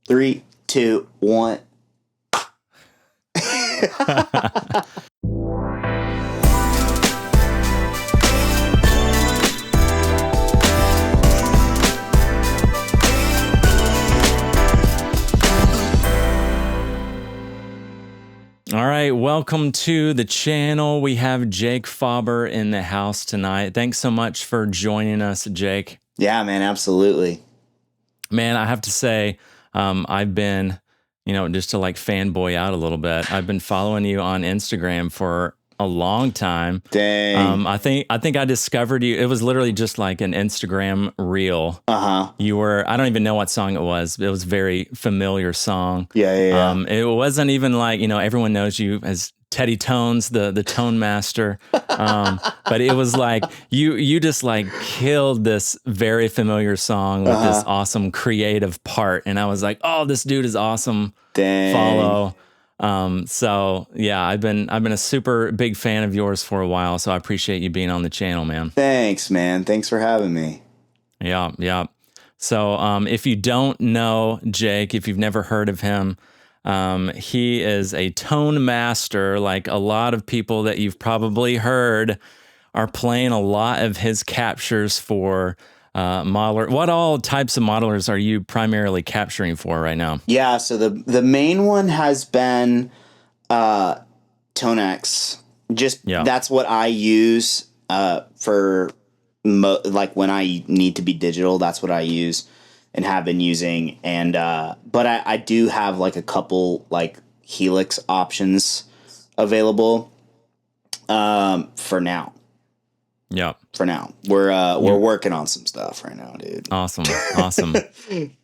3, 2, 1. All right, welcome to the channel. We have Jake Fauber in the house tonight. Thanks so much for joining us, Jake. Yeah, man, absolutely. Man, I have to say, I've been, just to like fanboy out a little bit, I've been following you on Instagram for a long time. Dang. I think I discovered you. It was literally just like an Instagram reel. You were, I don't even know what song it was. It was a very familiar song. Yeah. It wasn't even like, everyone knows you as Teddy Tones, the tone master. But it was like, you just like killed this very familiar song with this awesome creative part. And I was like, oh, this dude is awesome. Dang. Follow. So yeah, I've been a super big fan of yours for a while. So I appreciate you being on the channel, man. Thanks, man. Thanks for having me. Yeah. So, if you don't know Jake, if you've never heard of him, he is a tone master. Like a lot of people that you've probably heard are playing a lot of his captures for modeler. What all types of modelers are you primarily capturing for right now? Yeah, so the main one has been Tonex. That's what I use for like when I need to be digital. That's what I use and have been using. And but I do have like a couple like Helix options available for now. Yeah. For now, we're working on some stuff right now, dude. Awesome.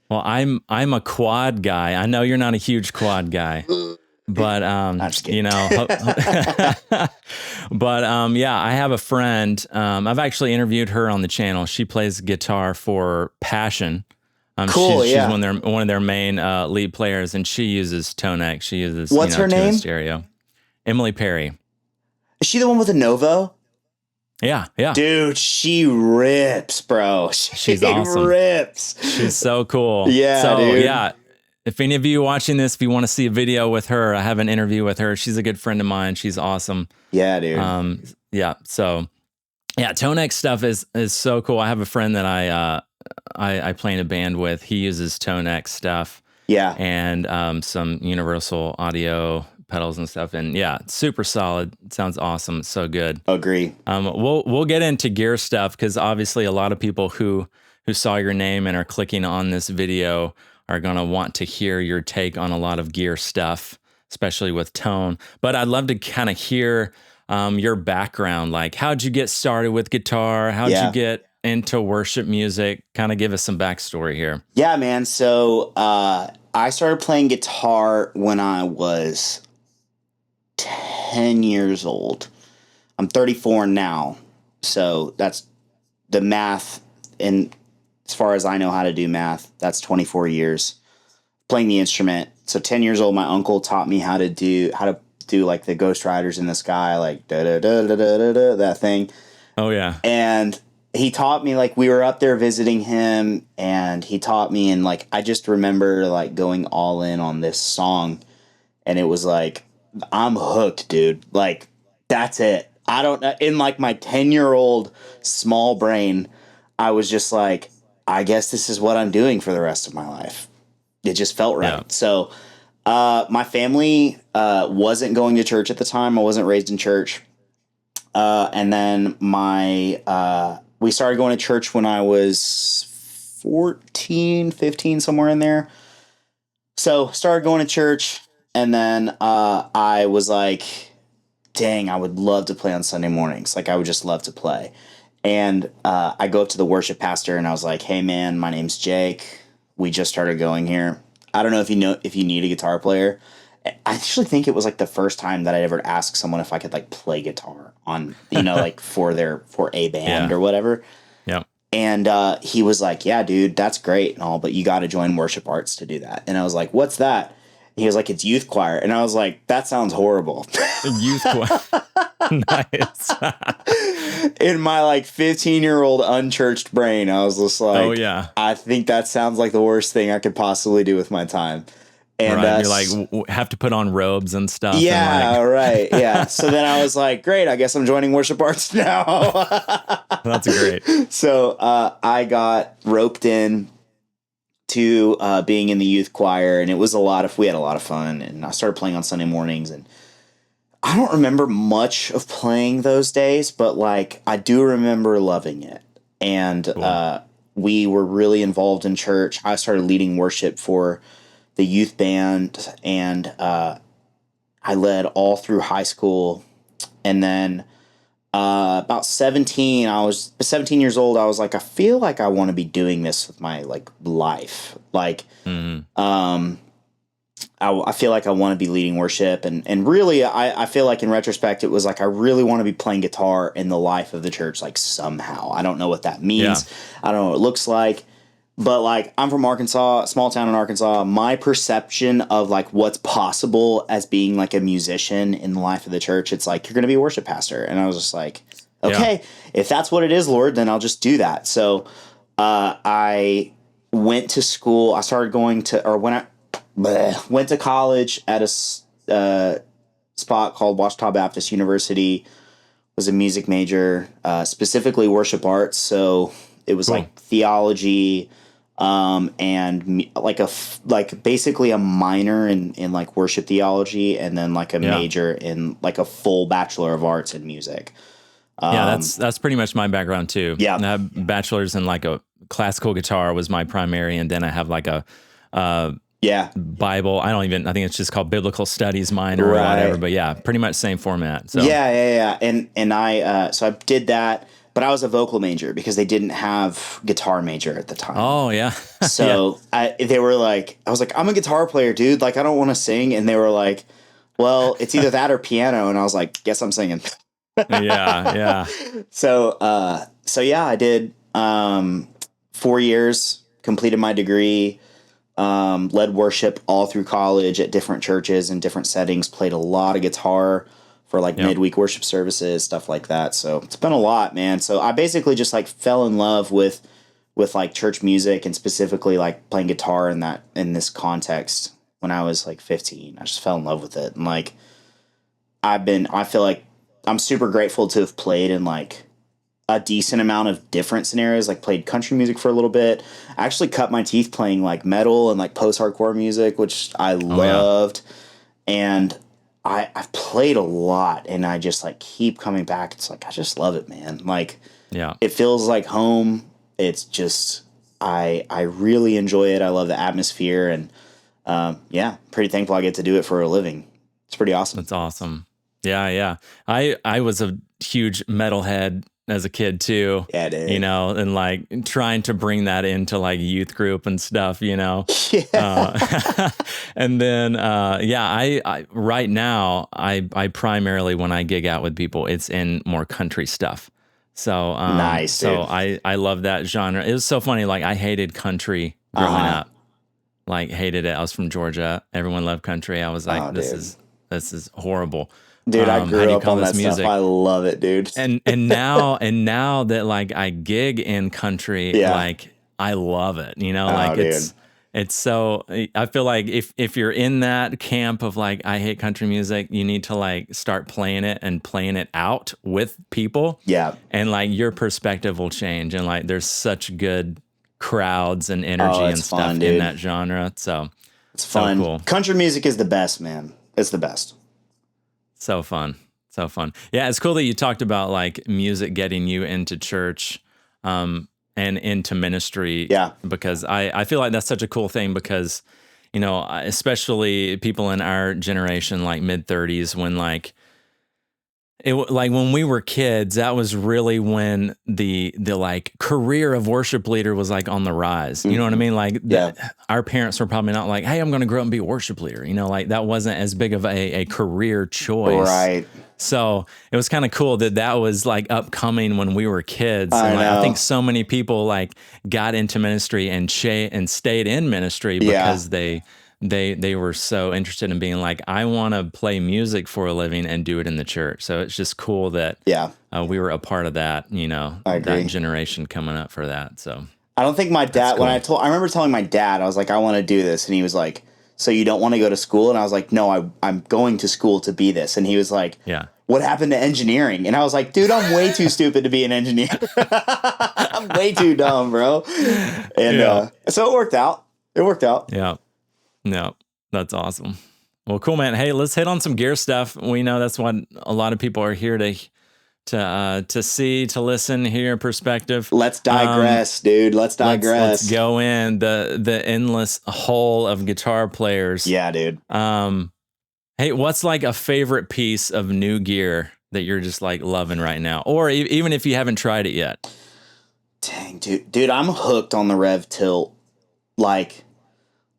Well, I'm a quad guy. I know you're not a huge quad guy, but I'm just kidding. But yeah, I have a friend. I've actually interviewed her on the channel. She plays guitar for Passion. Cool. She's yeah. one of their main lead players, and she uses Tonex. She uses what's her name? Stereo. Emily Perry. Is she the one with the Novo? Yeah. Dude, she rips, bro. She's awesome. Rips. She's so cool. Yeah, so, dude. Yeah. If any of you watching this, if you want to see a video with her, I have an interview with her. She's a good friend of mine. She's awesome. Yeah, dude. Yeah. So, yeah, Tonex stuff is so cool. I have a friend that I play in a band with. He uses Tonex stuff. Yeah. And some Universal Audio pedals and stuff, and yeah, super solid. It sounds awesome. It's so good. Agree. We'll get into gear stuff because obviously a lot of people who saw your name and are clicking on this video are gonna want to hear your take on a lot of gear stuff, especially with tone. But I'd love to kind of hear your background. Like, how'd you get started with guitar? How'd you get into worship music? Kind of give us some backstory here. Yeah, man. So I started playing guitar when I was 10 years old. I'm 34 now, so that's the math. And as far as I know how to do math, that's 24 years playing the instrument. So 10 years old, my uncle taught me how to do like the Ghost Riders in the Sky, like da da da da da da, that thing. Oh yeah. And he taught me, like, we were up there visiting him, and he taught me, and like I just remember like going all in on this song, and it was like, I'm hooked, dude. Like, that's it. I don't know. In like my 10-year-old small brain, I was just like, I guess this is what I'm doing for the rest of my life. It just felt right. Yeah. So my family wasn't going to church at the time. I wasn't raised in church. And then we started going to church when I was 14, 15, somewhere in there. So started going to church. And then I was like, dang, I would love to play on Sunday mornings. Like, I would just love to play. And I go up to the worship pastor, and I was like, hey, man, my name's Jake. We just started going here. I don't know if you need a guitar player. I actually think it was like the first time that I ever asked someone if I could like play guitar on, like for a band or whatever. Yeah. And he was like, yeah, dude, that's great and all, but you got to join Worship Arts to do that. And I was like, what's that? He was like, it's youth choir. And I was like, that sounds horrible. Youth choir. Nice. in my like 15-year-old unchurched brain, I was just like, Oh, yeah. I think that sounds like the worst thing I could possibly do with my time. And right. You're like, have to put on robes and stuff. yeah, And like, right. Yeah. So then I was like, great, I guess I'm joining worship arts now. that's great. So I got roped in to being in the youth choir, and we had a lot of fun, and I started playing on Sunday mornings, and I don't remember much of playing those days, but like I do remember loving it. And Cool. we were really involved in church. I started leading worship for the youth band, and I led all through high school. And then about 17 years old. I was like, I feel like I want to be doing this with my like life. Like, I feel like I want to be leading worship, and really, I feel like in retrospect, it was like I really want to be playing guitar in the life of the church, like somehow. I don't know what that means. Yeah. I don't know what it looks like, but like I'm from Arkansas, small town in Arkansas. My perception of like what's possible as being like a musician in the life of the church, it's like you're going to be a worship pastor, and I was just like, okay, if that's what it is, Lord, then I'll just do that. So I went to school. I started going to, or when I went to college at a spot called Washita Baptist University. Was a music major, specifically worship arts. So it was Cool. like theology, and like basically a minor in like worship theology, and then like a major in like a full Bachelor of Arts in music. Yeah, that's pretty much my background too. Yeah. I have bachelor's in like a classical guitar was my primary, and then I have like a Bible. I think it's just called biblical studies minor or whatever. But yeah, pretty much same format. So yeah. And I so I did that, but I was a vocal major because they didn't have guitar major at the time. Oh yeah. So they were like, I was like, I'm a guitar player, dude. Like I don't want to sing, and they were like, well, it's either that or piano, and I was like, guess I'm singing. yeah. So yeah, I did 4 years, completed my degree, led worship all through college at different churches and different settings, played a lot of guitar for like midweek worship services, stuff like that. So it's been a lot, man. So I basically just like fell in love with like church music, and specifically like playing guitar in this context when I was like 15. I just fell in love with it. And like I feel like I'm super grateful to have played in like a decent amount of different scenarios, like played country music for a little bit. I actually cut my teeth playing like metal and like post-hardcore music, which I loved. And I've played a lot, and I just like keep coming back. It's like, I just love it, man. Like, it feels like home. It's just, I really enjoy it. I love the atmosphere, and pretty thankful I get to do it for a living. It's pretty awesome. That's awesome. Yeah. I was a huge metalhead as a kid too. Yeah, dude. You know, and like trying to bring that into like youth group and stuff, you know. And then I right now I primarily, when I gig out with people, it's in more country stuff. So nice. So dude. I love that genre. It was so funny. Like I hated country growing up. Like hated it. I was from Georgia. Everyone loved country. I was like, this is horrible. Dude, I grew up on that stuff. I love it, dude. and now that like I gig in country, like I love it. You know, like it's so, I feel like if you're in that camp of like I hate country music, you need to like start playing it and playing it out with people. Yeah. And like your perspective will change, and like there's such good crowds and energy and stuff fun, in that genre. So it's fun. So cool. Country music is the best, man. It's the best. So fun. Yeah, it's cool that you talked about like music getting you into church and into ministry. Yeah. Because I feel like that's such a cool thing, because, you know, especially people in our generation, like mid-30s, when like when we were kids, that was really when the like career of worship leader was like on the rise. You know what I mean? Like our parents were probably not like, hey, I'm going to grow up and be a worship leader. You know, like that wasn't as big of a career choice. Right. So it was kind of cool that was like upcoming when we were kids. And like, I think so many people like got into ministry and stayed in ministry because they they were so interested in being like, I want to play music for a living and do it in the church. So it's just cool that we were a part of that, you know, I agree. that generation coming up for that. So I don't think my dad, cool. I remember telling my dad, I was like, I want to do this. And he was like, so you don't want to go to school? And I was like, no, I'm going to school to be this. And he was like, what happened to engineering? And I was like, dude, I'm way too stupid to be an engineer. I'm way too dumb, bro. And so it worked out. Yeah. No, that's awesome. Well, cool, man. Hey, let's hit on some gear stuff. We know that's what a lot of people are here to see, to listen, hear perspective. Let's digress, dude. Let's digress. Let's go in the endless hole of guitar players. Yeah, dude. Hey, what's like a favorite piece of new gear that you're just like loving right now? Or even if you haven't tried it yet? Dang, dude, I'm hooked on the Rev Tilt. Like,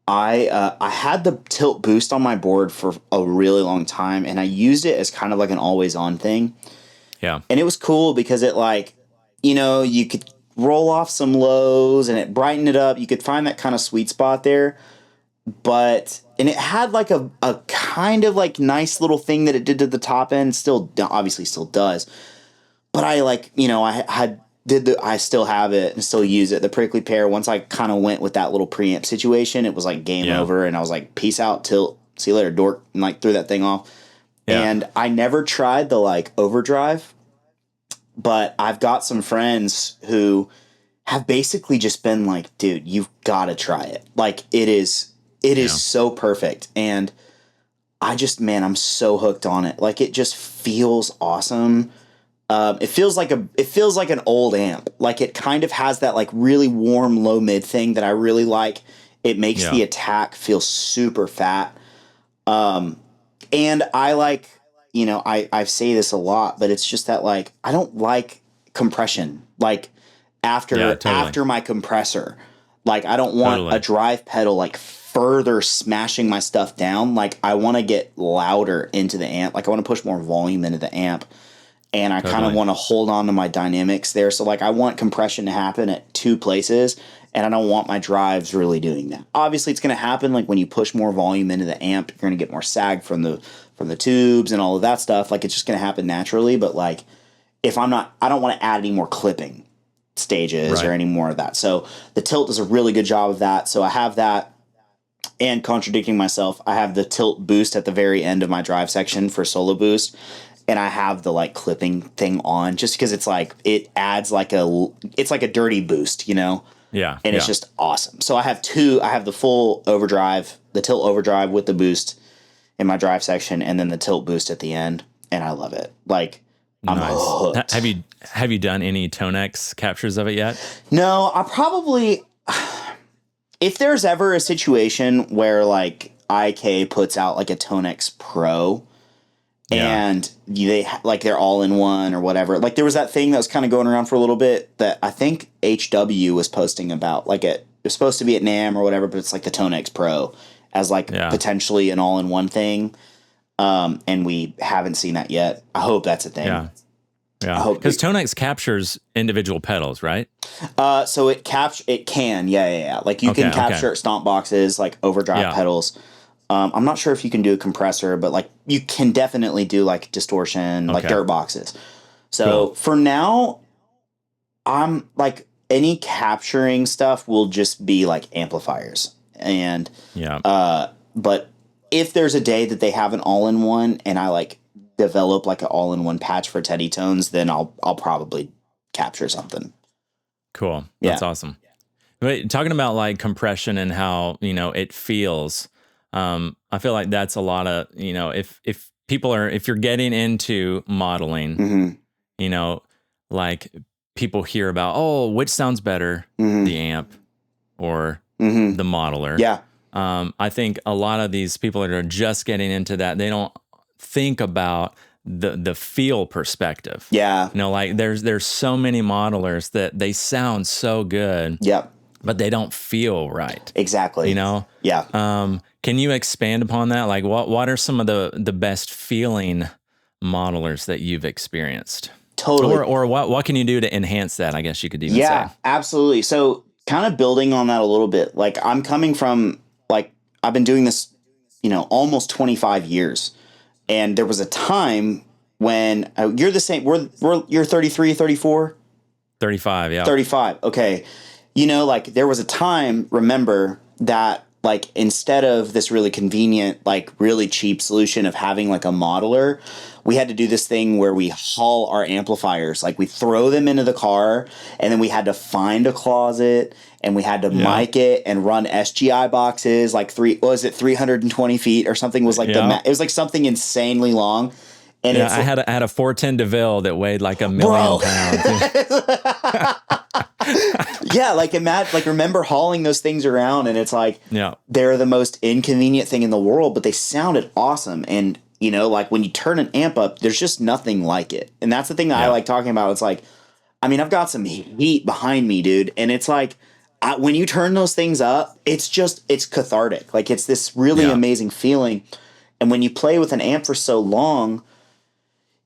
I had the tilt boost on my board for a really long time, and I used it as kind of like an always on thing. Yeah. And it was cool because it, like, you know, you could roll off some lows and it brightened it up. You could find that kind of sweet spot there. And it had like a kind of like nice little thing that it did to the top end. Obviously still does. But I, like, you know, I still have it and still use it. The prickly pear, once I kind of went with that little preamp situation, it was like game over. And I was like, peace out, tilt, see you later, dork, and like threw that thing off. Yeah. And I never tried the like overdrive, but I've got some friends who have basically just been like, dude, you've got to try it. Like, it is so perfect. And I'm so hooked on it. Like, it just feels awesome. It feels like an old amp. Like, it kind of has that like really warm low mid thing that I really like. It makes the attack feel super fat. And I like, you know, I say this a lot, but it's just that, like, I don't like compression. Like, after my compressor, like, I don't want a drive pedal like further smashing my stuff down. Like, I want to get louder into the amp. Like, I want to push more volume into the amp. And I kind of want to hold on to my dynamics there. So, like, I want compression to happen at two places, and I don't want my drives really doing that. Obviously, it's going to happen, like, when you push more volume into the amp, you're going to get more sag from the tubes and all of that stuff. Like, it's just going to happen naturally. But, like, I don't want to add any more clipping stages or any more of that. So the tilt does a really good job of that. So I have that. And contradicting myself, I have the tilt boost at the very end of my drive section for solo boost. And I have the like clipping thing on just because it's like, it adds like it's like a dirty boost, you know? Yeah. And it's just awesome. So I have the full overdrive, the tilt overdrive with the boost in my drive section, and then the tilt boost at the end. And I love it. Like, I'm hooked. Have you done any Tonex captures of it yet? No, I probably, if there's ever a situation where like IK puts out like a Tonex Pro, and they're all in one or whatever. Like, there was that thing that was kind of going around for a little bit that I think HW was posting about. Like, it was supposed to be at NAMM or whatever, but it's like the Tonex Pro as like potentially an all-in-one thing. And we haven't seen that yet. I hope that's a thing. Yeah. Because Tonex captures individual pedals, right? So it can. Yeah. Like, you can capture stomp boxes, like overdrive pedals. I'm not sure if you can do a compressor, but like, you can definitely do like distortion, like dirt boxes. So for now, I'm like, any capturing stuff will just be like amplifiers. And, but if there's a day that they have an all-in-one and I like develop like an all-in-one patch for Teddy Tones, then I'll probably capture something. Cool. That's awesome. But talking about like compression and how, you know, it feels, I feel like that's a lot of, you know, if you're getting into modeling, you know, like, people hear about, which sounds better, the amp or the modeler. Yeah. I think a lot of these people that are just getting into that, they don't think about the feel perspective. Yeah. You know, like, there's so many modelers that they sound so good. Yep. But they don't feel right. Exactly. You know? Yeah. Can you expand upon that? Like, what are some of the best feeling modelers that you've experienced? Totally. Or what can you do to enhance that, I guess you could even say. Yeah, absolutely. So kind of building on that a little bit, like, I'm coming from, like, I've been doing this, almost 25 years. And there was a time when you're the same, you're 33, 34, 35. Yeah. 35. Okay. Like there was a time, remember, that like instead of this really convenient, like really cheap solution of having like a modeler, we had to do this thing where we haul our amplifiers, like we throw them into the car, and then we had to find a closet, and we had to mic it and run SGI boxes like 320 feet or something was like it was like something insanely long. And yeah, I had a 410 DeVille that weighed like 1,000,000 pounds. Yeah, like remember hauling those things around, and it's like they're the most inconvenient thing in the world, but they sounded awesome. And like when you turn an amp up, there's just nothing like it. And that's the thing that I like talking about. It's like, I mean, I've got some heat behind me, dude, and it's like when you turn those things up, it's cathartic. Like it's this really amazing feeling. And when you play with an amp for so long,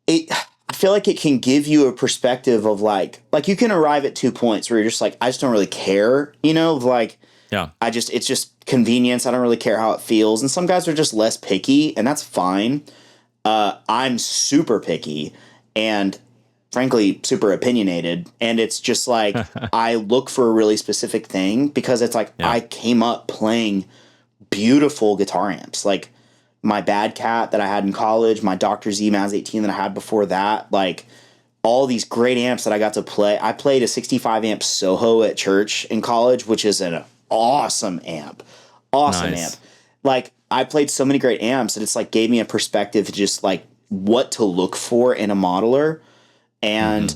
I feel like it can give you a perspective of like you can arrive at 2 points where you're just like, I just don't really care, it's just convenience. I don't really care how it feels. And some guys are just less picky, and that's fine. I'm super picky and frankly super opinionated. And it's just like, I look for a really specific thing because it's like, I came up playing beautiful guitar amps. Like, my Bad Cat that I had in college, my Dr. Z Maz 18 that I had before that, like all these great amps that I got to play. I played a 65 amp Soho at church in college, which is an awesome amp. Awesome amp. Like I played so many great amps, and it's like gave me a perspective to just like what to look for in a modeler. And,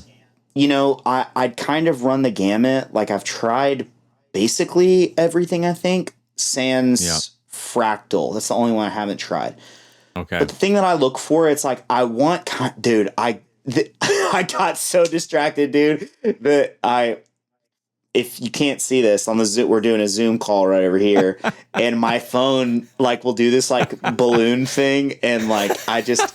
I'd kind of run the gamut. Like I've tried basically everything, I think, sans Fractal. That's the only one I haven't tried. Okay. But the thing that I look for, it's like I got so distracted, dude, that if you can't see this on the Zoom, we're doing a Zoom call right over here, and my phone like will do this like balloon thing, and like I just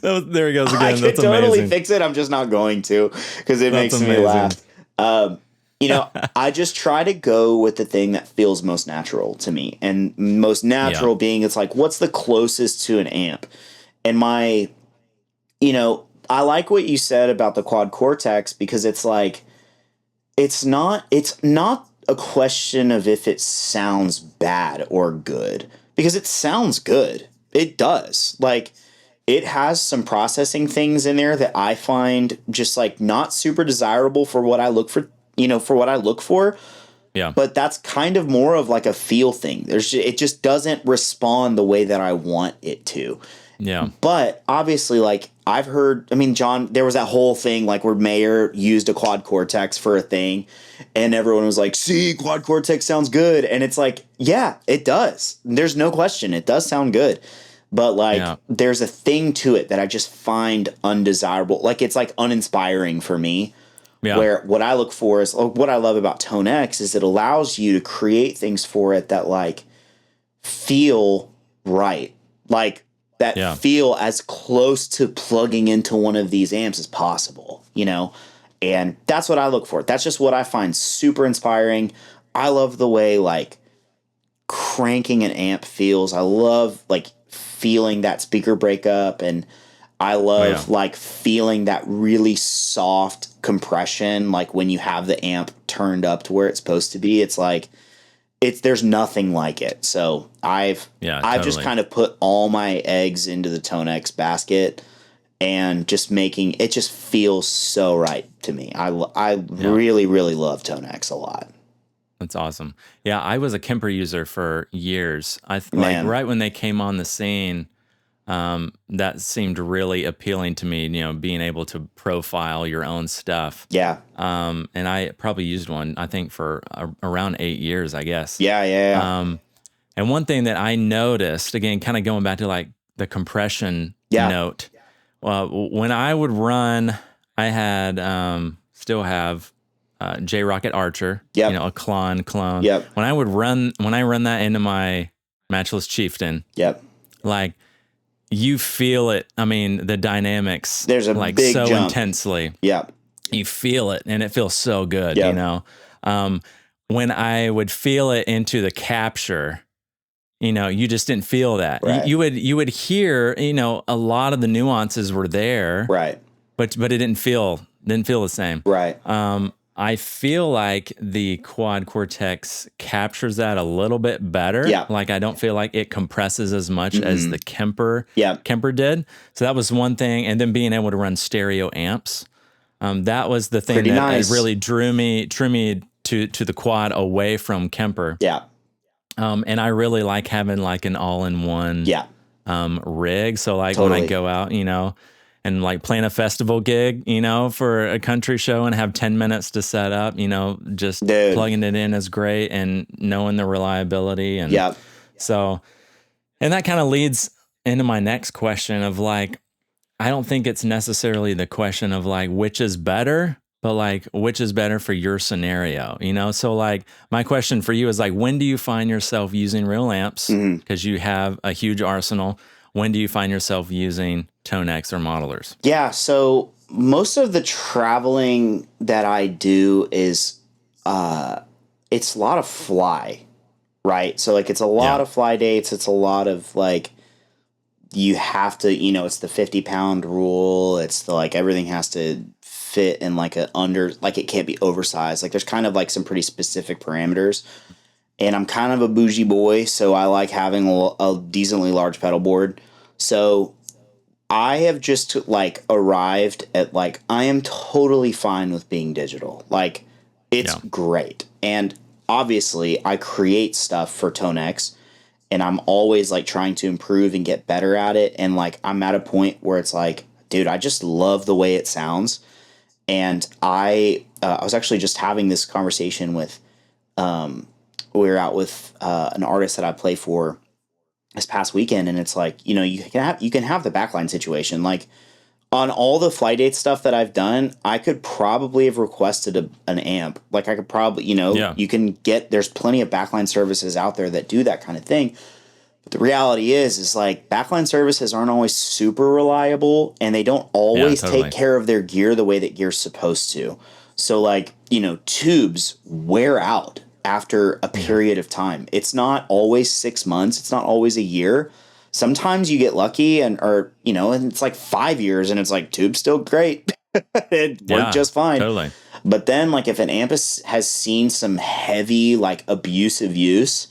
there he goes again. I could totally fix it. I'm just not going to because it makes me laugh. I just try to go with the thing that feels most natural to me, and most natural being it's like, what's the closest to an amp? And I like what you said about the Quad Cortex, because it's like, it's not a question of if it sounds bad or good, because it sounds good. It does. Like, it has some processing things in there that I find just like not super desirable for what I look for. Yeah. But that's kind of more of like a feel thing. It just doesn't respond the way that I want it to. Yeah. But obviously, like I've heard, John, there was that whole thing like where Mayer used a Quad Cortex for a thing, and everyone was like, see, Quad Cortex sounds good. And it's like, yeah, it does. There's no question. It does sound good. But like, there's a thing to it that I just find undesirable. Like, it's like uninspiring for me. Yeah. Where what I look for is what I love about Tone X is it allows you to create things for it that like feel right, like that feel as close to plugging into one of these amps as possible, and that's what I look for. That's just what I find super inspiring. I love the way like cranking an amp feels. I love like feeling that speaker breakup, and I love like feeling that really soft compression, like when you have the amp turned up to where it's supposed to be. It's like there's nothing like it. So I've just kind of put all my eggs into the Tone X basket, and just making it just feels so right to me. I really, really love Tone X a lot. That's awesome. Yeah, I was a Kemper user for years. Like right when they came on the scene. That seemed really appealing to me, being able to profile your own stuff. Yeah. And I probably used one, I think, for around 8 years, I guess. Yeah. And one thing that I noticed, again, kind of going back to like the compression note, when I would run, I had, still have, J Rocket Archer, a clone. Yep. When I run that into my Matchless Chieftain, like, you feel it. The dynamics. There's a like big so jump. Intensely. Yeah, you feel it, and it feels so good. When I would feel it into the capture, you just didn't feel that. Right. You would hear, a lot of the nuances were there, Right. but it didn't feel the same. Right. I feel like the Quad Cortex captures that a little bit better. Yeah. Like I don't feel like it compresses as much as the Kemper did. So that was one thing. And then being able to run stereo amps. That was the thing Pretty that nice. really drew me to the Quad away from Kemper. Yeah. And I really like having like an all-in-one rig. So like when I go out, and like playing a festival gig, for a country show and have 10 minutes to set up, just plugging it in is great, and knowing the reliability. And so, and that kind of leads into my next question of like, I don't think it's necessarily the question of like, which is better, but like, which is better for your scenario, So like my question for you is like, when do you find yourself using real amps? Because you have a huge arsenal. When do you find yourself using Tonex or modelers? Yeah, so most of the traveling that I do is it's a lot of fly, right? So like it's a lot of fly dates, it's a lot of like you have to, it's the 50-pound rule, it's the like everything has to fit in like it can't be oversized. Like there's kind of like some pretty specific parameters. And I'm kind of a bougie boy, so I like having a decently large pedal board. So I have just like arrived at like I am totally fine with being digital. Like it's great. And obviously I create stuff for Tonex, and I'm always like trying to improve and get better at it. And like I'm at a point where it's like, dude, I just love the way it sounds. And I was actually just having this conversation with we were out with an artist that I play for this past weekend, and it's like, you can have the backline situation. Like on all the Flight 8 stuff that I've done, I could probably have requested an amp. Like I could probably, you can get, there's plenty of backline services out there that do that kind of thing. But the reality is like backline services aren't always super reliable, and they don't always take care of their gear the way that gear's supposed to. So like, tubes wear out after a period of time. It's not always 6 months. It's not always a year. Sometimes you get lucky and it's like 5 years and it's like, tube's still great. It worked just fine. Totally. But then like if an amp has seen some heavy, like abusive use,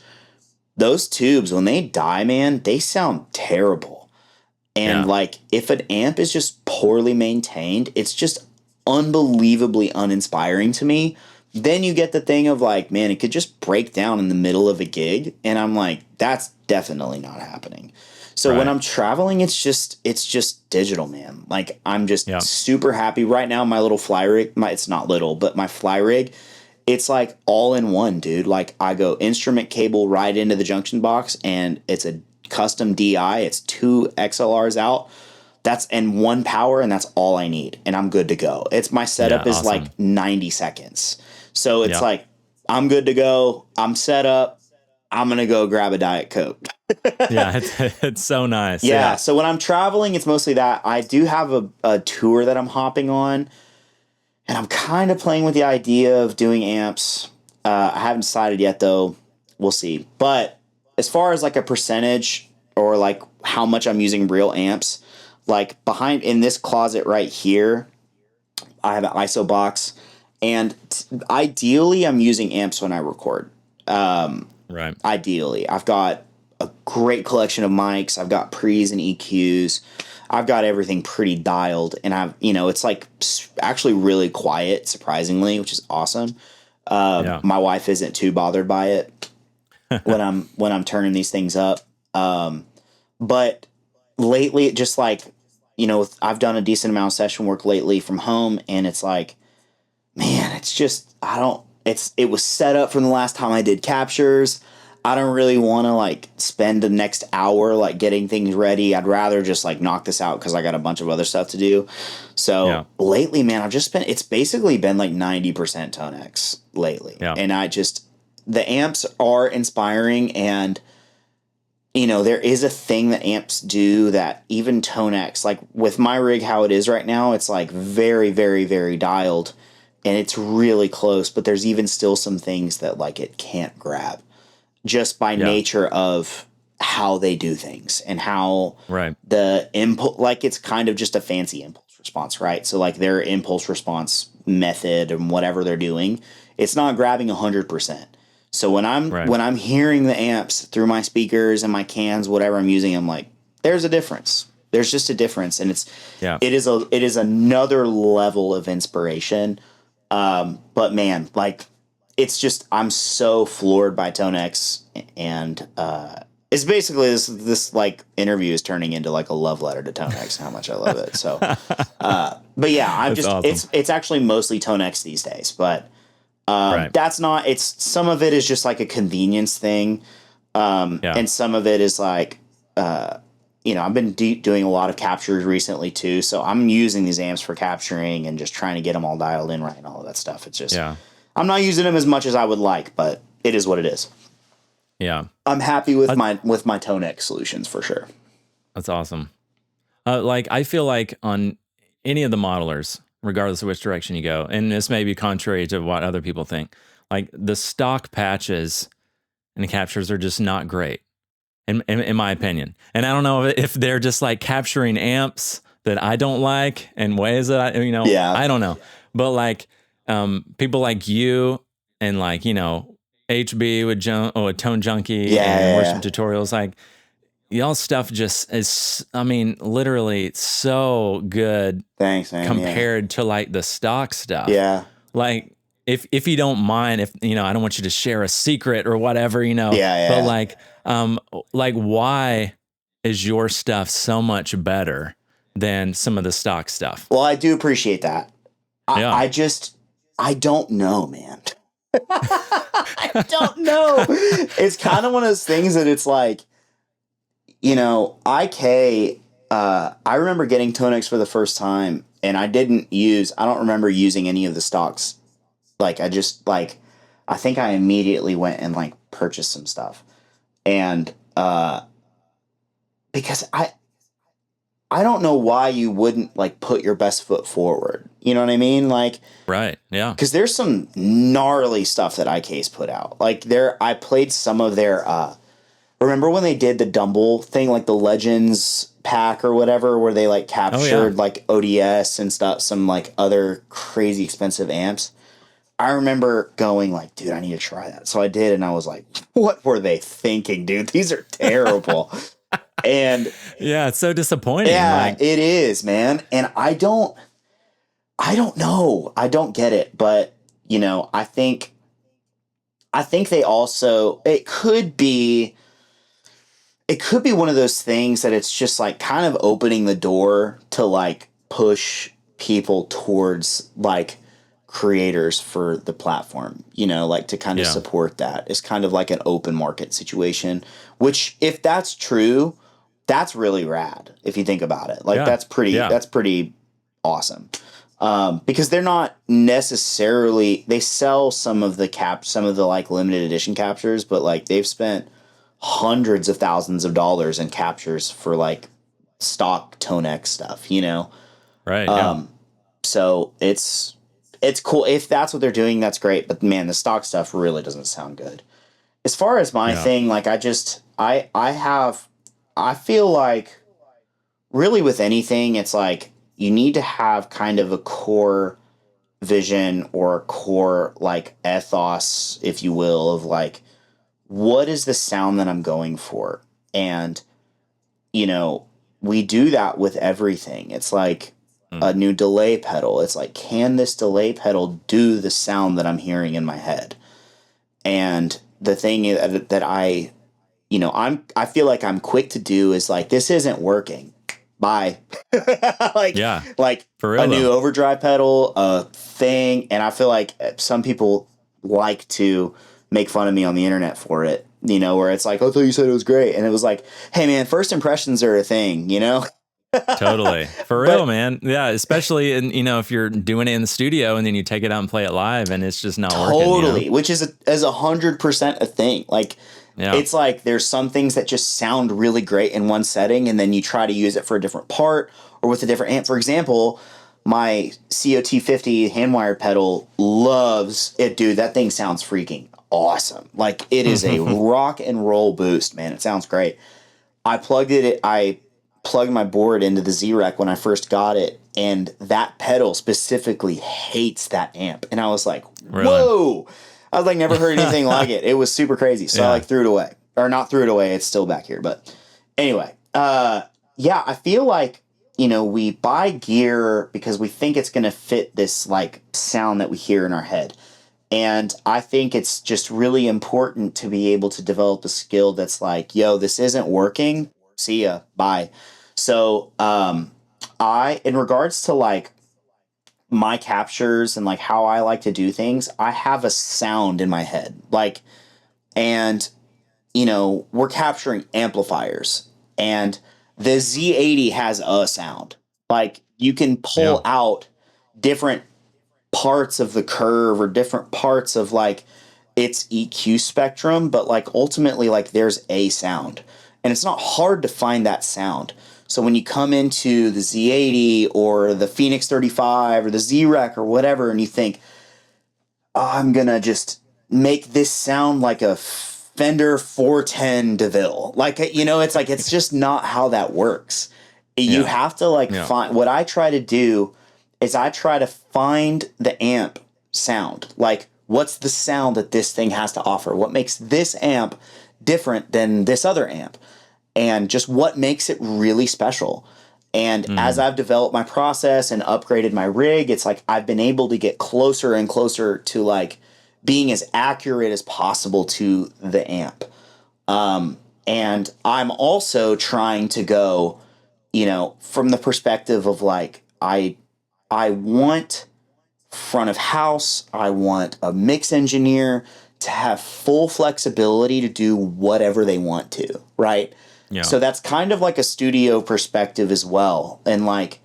those tubes, when they die, man, they sound terrible. And like if an amp is just poorly maintained, it's just unbelievably uninspiring to me. Then you get the thing of like, man, it could just break down in the middle of a gig. And I'm like, that's definitely not happening. So when I'm traveling, it's just digital, man. Like I'm just super happy right now. My little fly rig, it's not little, but my fly rig, it's like all in one, dude. Like I go instrument cable right into the junction box, and it's a custom DI. It's 2 XLRs out. And 1 power, and that's all I need. And I'm good to go. My setup is like 90 seconds. So it's like, I'm good to go. I'm set up. I'm going to go grab a Diet Coke. It's so nice. Yeah. So when I'm traveling, it's mostly that. I do have a tour that I'm hopping on, and I'm kind of playing with the idea of doing amps. I haven't decided yet, though. We'll see. But as far as like a percentage or like how much I'm using real amps, like behind in this closet right here, I have an ISO box. And ideally, I'm using amps when I record. Ideally. I've got a great collection of mics. I've got pre's and EQs. I've got everything pretty dialed. And it's like actually really quiet, surprisingly, which is awesome. My wife isn't too bothered by it when I'm turning these things up. But lately, it just like, I've done a decent amount of session work lately from home, and it's like, man, it's just, it was set up from the last time I did captures. I don't really want to like spend the next hour like getting things ready. I'd rather just like knock this out because I got a bunch of other stuff to do. So lately, man, it's basically been like 90% Tonex lately. Yeah. And the amps are inspiring, and there is a thing that amps do that even Tonex, like with my rig, how it is right now, it's like very, very, very dialed. And it's really close, but there's even still some things that like it can't grab just by nature of how they do things and how Right. the input, like it's kind of just a fancy impulse response, right? So like their impulse response method and whatever they're doing, it's not grabbing 100%. So Right. when I'm hearing the amps through my speakers and my cans, whatever I'm using, I'm like, there's a difference. There's just a difference, and Yeah. it is another level of inspiration. But man, like it's just I'm so floored by Tone X, and it's basically this like interview is turning into like a love letter to Tone X and how much I love it. So, but yeah, I'm That's just awesome. it's actually mostly Tone X these days, but Right. that's not. It's some of it is just like a convenience thing, Yeah. and some of it is like. I've been doing a lot of captures recently too, so I'm using these amps for capturing and just trying to get them all dialed in right and all of that stuff. It's just Yeah. I'm not using them as much as I would like, but it is what it is. Yeah. I'm happy with my Tone X solutions for sure. That's awesome. Like I feel like on any of the modelers, regardless of which direction you go, and this may be contrary to what other people think, like the stock patches and the captures are just not great, in my opinion. And I don't know if they're just like capturing amps that I don't like in ways that Yeah. I don't know. But like people like you and like, HB with Tone Junkie and Worship Tutorials, like y'all stuff just is, I mean, literally so good. Thanks, man. Compared to like the stock stuff. Yeah. Like if you don't mind, if I don't want you to share a secret or whatever, Yeah. but like why is your stuff so much better than some of the stock stuff? Well, I do appreciate that. Yeah. I don't know, man. I don't know. It's kind of one of those things that it's like, I remember getting Tone X for the first time, and I don't remember using any of the stocks. Like, I think I immediately went and, like, purchased some stuff. And, because I don't know why you wouldn't, like, put your best foot forward. You know what I mean? Like, right. Yeah. because there's some gnarly stuff that iCase put out. Like, I played some of their, remember when they did the Dumble thing, like the Legends pack or whatever, where they like captured like ODS and stuff, some like other crazy expensive amps? I remember going like, dude, I need to try that. So I did, and I was like, what were they thinking, dude? These are terrible. And yeah, it's so disappointing. Yeah, it is, man. And I don't know. I don't get it, but I think they also it could be one of those things that it's just like kind of opening the door to like push people towards like creators for the platform, like to kind of support that. It's kind of like an open market situation, which if that's true, that's really rad if you think about it. Like that's pretty awesome. Because they're not necessarily, they sell some of the like limited edition captures, but like they've spent hundreds of thousands of dollars in captures for like stock Tone X stuff, Right. So it's cool if that's what they're doing. That's great, but man, the stock stuff really doesn't sound good. As far as my thing, like I feel like really with anything, it's like you need to have kind of a core vision or a core like ethos, if you will, of like, what is the sound that I'm going for? And, we do that with everything. It's like a new delay pedal. It's like, can this delay pedal do the sound that I'm hearing in my head? And the thing that I feel like I'm quick to do is like, this isn't working. Bye. like for real, a new overdrive pedal, a thing. And I feel like some people like to make fun of me on the internet for it, where it's like, I thought you said it was great. And it was like, hey man, first impressions are a thing, Totally. For real, man. Yeah. Especially if you're doing it in the studio and then you take it out and play it live and it's just not working. Totally. Which is 100% a thing. Like, it's like there's some things that just sound really great in one setting, and then you try to use it for a different part or with a different amp. For example, my COT50 hand-wired pedal loves it, dude. That thing sounds freaking awesome. Like it is a rock and roll boost, man. It sounds great. I plugged my board into the Z-Rec when I first got it, and that pedal specifically hates that amp. And I was like, whoa. I was like, never heard anything like it. It was super crazy. So I like threw it away. Or not threw it away, it's still back here. But anyway, yeah, I feel like, you know, we buy gear because we think it's going to fit this like sound that we hear in our head. And I think it's just really important to be able to develop a skill that's like, yo, this isn't working. See ya. Bye. So, in regards to like my captures and like how I like to do things, I have a sound in my head. Like, and, you know, we're capturing amplifiers, and the Z80 has a sound. Like, you can pull out different parts of the curve or different parts of like its EQ spectrum, but like ultimately like there's a sound, and it's not hard to find that sound. So when you come into the Z80 or the Phoenix 35 or the Z-Rec or whatever, and you think, oh, I'm gonna just make this sound like a Fender 410 DeVille, like, you know, it's like, it's just not how that works. You have to like find, what I try to do is I try to find the amp sound. Like, what's the sound that this thing has to offer? What makes this amp different than this other amp? And just what makes it really special. And as I've developed my process and upgraded my rig, it's like I've been able to get closer and closer to like being as accurate as possible to the amp. And I'm also trying to go, you know, from the perspective of like, I want front of house, I want a mix engineer to have full flexibility to do whatever they want to, right? Yeah. So that's kind of like a studio perspective as well. And like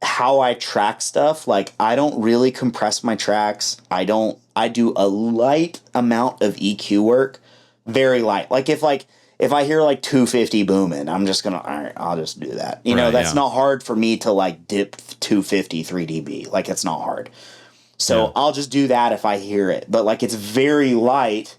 how I track stuff, like I don't really compress my tracks. I do a light amount of EQ work, very light. Like if I hear like 250 booming, I'm just gonna, all right, I'll just do that. You know, that's not hard for me to like dip 250 3 dB. Like it's not hard. So I'll just do that if I hear it. But like it's very light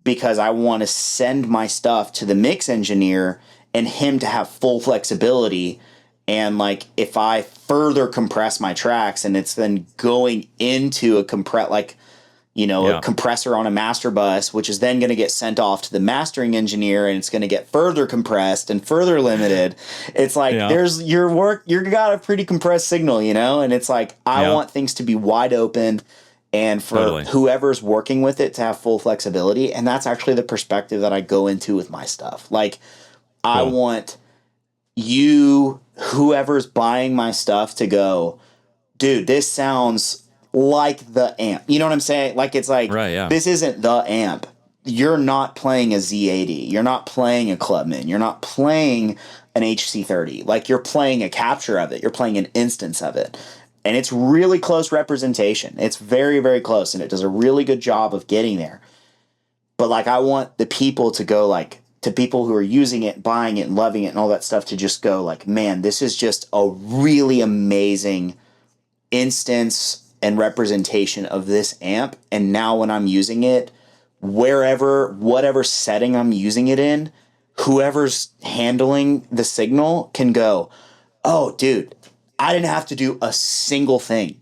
because I want to send my stuff to the mix engineer and him to have full flexibility. And like if I further compress my tracks and it's then going into a a compressor on a master bus, which is then going to get sent off to the mastering engineer, and it's going to get further compressed and further limited. It's like there's you got a pretty compressed signal, you know, and it's like I want things to be wide open and for whoever's working with it to have full flexibility. And that's actually the perspective that I go into with my stuff. Like I want whoever's buying my stuff to go, dude, this sounds like the amp. You know what I'm saying? Like it's like, this isn't the amp. You're not playing a Z80. You're not playing a Clubman. You're not playing an HC30. Like you're playing a capture of it. You're playing an instance of it. And it's really close representation. It's very, very close. And it does a really good job of getting there. But like I want the people to go like, to people who are using it, buying it, and loving it and all that stuff to just go like, man, this is just a really amazing instance and representation of this amp. And now when I'm using it, whatever setting I'm using it in, whoever's handling the signal can go, oh, dude, I didn't have to do a single thing.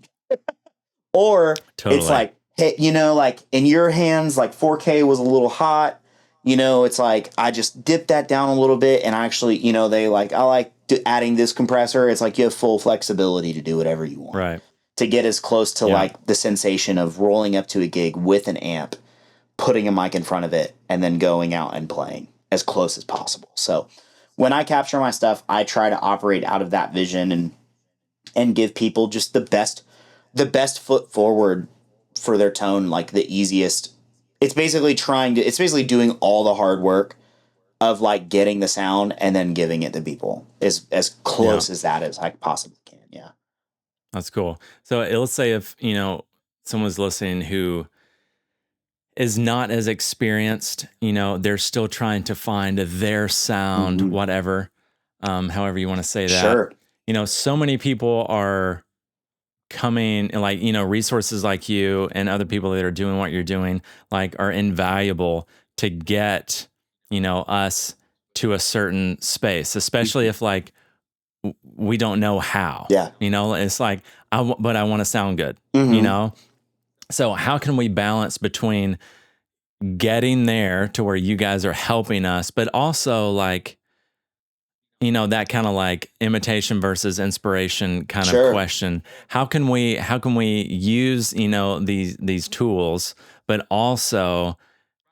Or it's like, hey, you know, like in your hands, like 4K was a little hot. You know, it's like I just dipped that down a little bit, and actually, you know, I like adding this compressor. It's like you have full flexibility to do whatever you want. Right. To get as close to like the sensation of rolling up to a gig with an amp, putting a mic in front of it, and then going out and playing as close as possible. So when I capture my stuff, I try to operate out of that vision and give people just the best foot forward for their tone, like the easiest. It's basically doing all the hard work of like getting the sound and then giving it to people as close as that as I possibly can. Yeah. That's cool. So let's say if, you know, someone's listening who is not as experienced, you know, they're still trying to find their sound, whatever, however you want to say that. Sure. You know, so many people are coming, like, resources like you and other people that are doing what you're doing, like, are invaluable to get, us to a certain space, especially if like we don't know how. Yeah. It's like, but I want to sound good, Mm-hmm. So how can we balance between getting there to where you guys are helping us, but also like, that kind of like imitation versus inspiration kind of Sure. question. How can we use, these tools, but also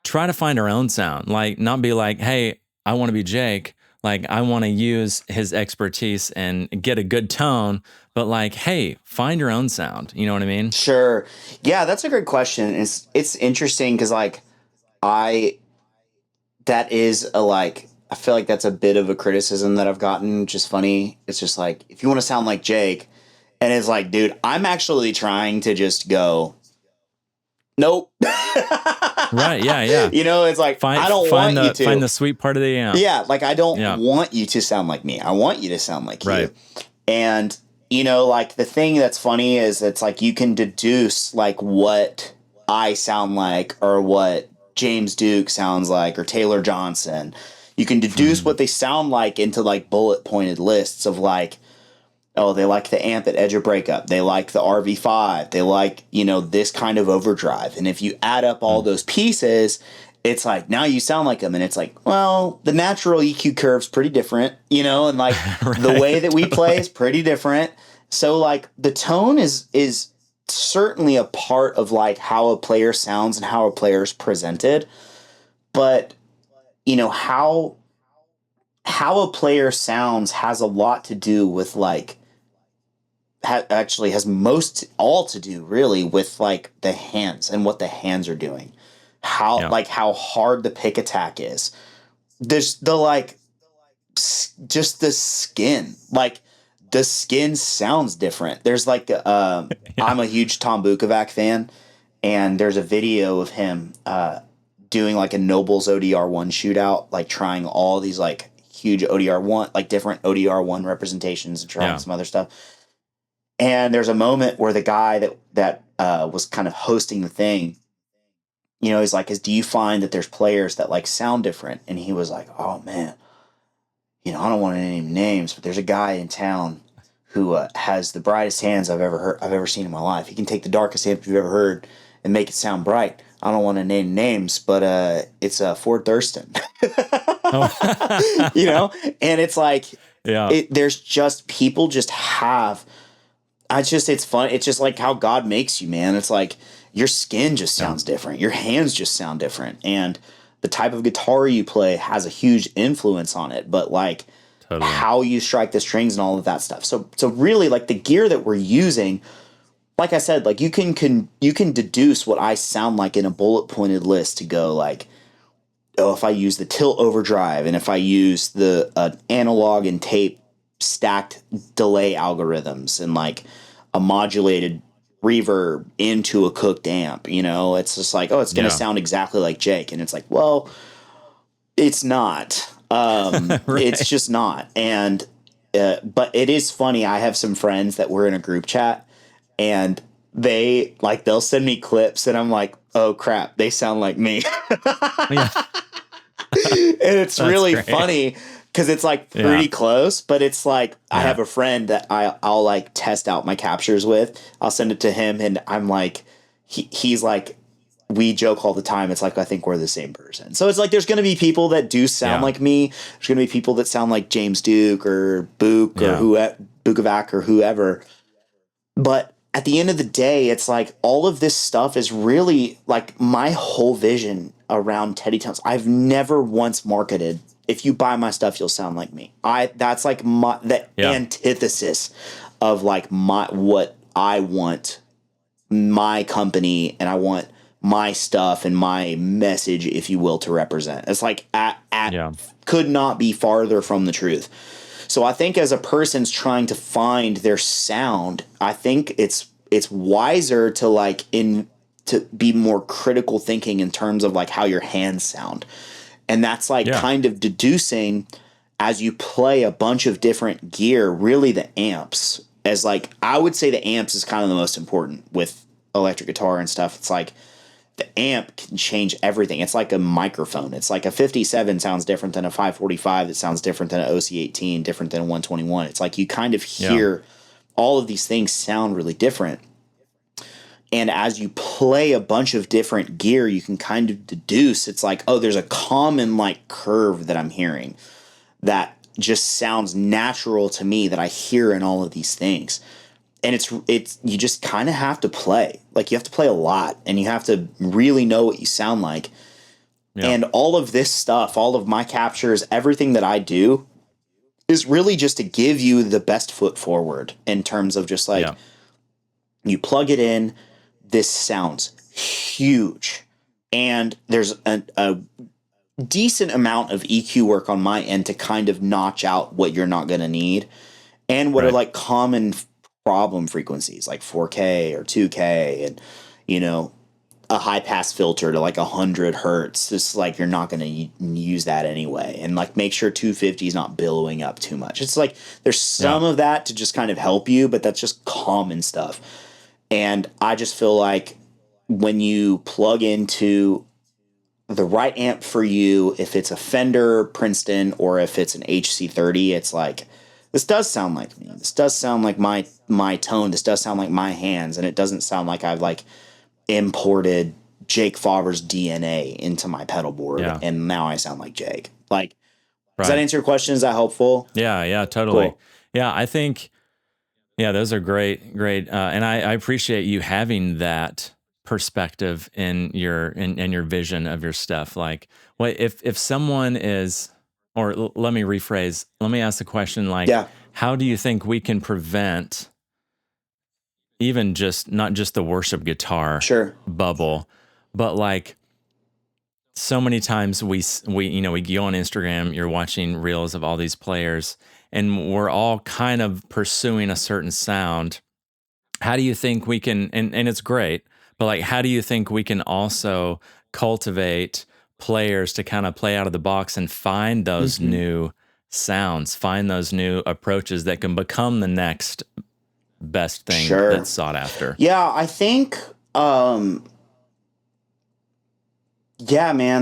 try to find our own sound, like not be like, hey, I want to be Jake. Like, I want to use his expertise and get a good tone, but like, hey, find your own sound. You know what I mean? Sure. Yeah, that's a great question. It's interesting because like I that is a like I feel like that's a bit of a criticism that I've gotten, which is funny. It's just like if you want to sound like Jake, and it's like, dude, I'm actually trying to just go, nope. Right. Yeah. Yeah. It's like Find I don't find want you the find to. the sweet part of the amp. Yeah, like I don't Yeah. want you to sound like me. I want you to sound like Right. you. And like the thing that's funny is it's like you can deduce like what I sound like or what James Duke sounds like or Taylor Johnson. You can deduce what they sound like into like bullet pointed lists of like, oh, they like the amp at edge of breakup. They like the RV5. They like, this kind of overdrive. And if you add up all those pieces, it's like, now you sound like them. And it's like, well, the natural EQ curve's pretty different, and like Right, the way that we play is pretty different. So like the tone is certainly a part of like how a player sounds and how a player's presented. But, how a player sounds has a lot to do with like actually has most all to do really with like the hands and what the hands are doing, Yeah. like how hard the pick attack is. There's the like just the skin, like the skin sounds different. There's like I'm a huge Tom Bukovac fan, and there's a video of him doing like a Nobles ODR1 shootout, like trying all these like huge ODR1, like different ODR1 representations and trying some other stuff. And there's a moment where the guy that was kind of hosting the thing, he's like, do you find that there's players that like sound different? And he was like, oh man, I don't want to name names, but there's a guy in town who has the brightest hands I've ever seen in my life. He can take the darkest amp you've ever heard and make it sound bright. I don't want to name names, but it's Ford Thurston. And it's like, there's just people just have. It's fun. It's just like how God makes you, man. It's like your skin just sounds different. Your hands just sound different. And the type of guitar you play has a huge influence on it. But like how you strike the strings and all of that stuff. So really like the gear that we're using, like I said, like you can deduce what I sound like in a bullet pointed list to go like, oh, if I use the tilt overdrive and if I use the analog and tape stacked delay algorithms and like a modulated reverb into a cooked amp, it's just like, oh, it's going to sound exactly like Jake. And it's like, well, it's not. Right. It's just not. And, but it is funny. I have some friends that were in a group chat and they'll send me clips and I'm like, oh crap, they sound like me. And it's really great. Funny because it's like pretty close, but it's like I have a friend that I'll like test out my captures with. I'll send it to him and I'm like, he's like, we joke all the time. It's like, I think we're the same person. So it's like, there's going to be people that do sound like me. There's going to be people that sound like James Duke or Book or Bukovac or whoever. But at the end of the day, it's like all of this stuff is really like my whole vision around Teddy Tones. I've never once marketed, if you buy my stuff, you'll sound like me. That's like the antithesis of like what I want my company and I want my stuff and my message, if you will, to represent. It's like could not be farther from the truth. So I think as a person's trying to find their sound, I think it's wiser to to be more critical thinking in terms of like how your hands sound. And that's like kind of deducing as you play a bunch of different gear, really the amps as like, I would say the amps is kind of the most important with electric guitar and stuff. It's like the amp can change everything. It's like a microphone. It's like a 57 sounds different than a 545. That sounds different than an OC18, different than a 121. It's like you kind of hear all of these things sound really different. And as you play a bunch of different gear, you can kind of deduce, it's like, oh, there's a common like curve that I'm hearing that just sounds natural to me that I hear in all of these things. And it's you just kind of have to play. Like, you have to play a lot, and you have to really know what you sound like. Yeah. And all of this stuff, all of my captures, everything that I do is really just to give you the best foot forward in terms of just like, you plug it in, this sounds huge. And there's a decent amount of EQ work on my end to kind of notch out what you're not going to need, and what are like common problem frequencies, like 4K or 2K, and, you know, a high pass filter to like 100 hertz. It's like, you're not going to use that anyway. And like, make sure 250 is not billowing up too much. It's like, there's some of that to just kind of help you, but that's just common stuff. And I just feel like when you plug into the right amp for you, if it's a Fender, Princeton, or if it's an HC30, it's like, this does sound like me. This does sound like my tone. This does sound like my hands. And it doesn't sound like I've like imported Jake Fauber's DNA into my pedal board. Yeah. And now I sound like Jake. Like, does that answer your question? Is that helpful? Yeah, totally. Cool. Yeah, I think, those are great. And I appreciate you having that perspective in your vision of your stuff. Like, what if someone is, or let me rephrase, let me ask the question, like, how do you think we can prevent even just, not just the worship guitar bubble, but like, so many times we go on Instagram, you're watching reels of all these players, and we're all kind of pursuing a certain sound. How do you think we can, and it's great, but like, how do you think we can also cultivate players to kind of play out of the box and find those new sounds, find those new approaches that can become the next best thing that's sought after? Yeah, I think, man,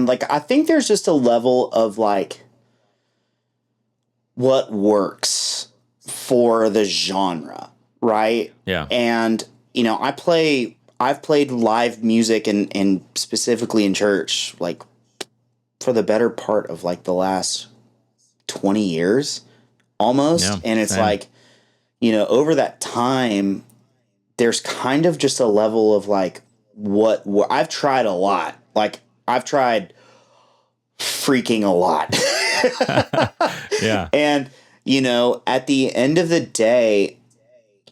like, I think there's just a level of like what works for the genre, right? Yeah. And, you know, I've played live music and specifically in church, like, for the better part of like the last 20 years almost. Yeah, and it's like, you know, over that time, there's kind of just a level of like what I've tried a lot. Like, I've tried freaking a lot. Yeah. And, you know, at the end of the day,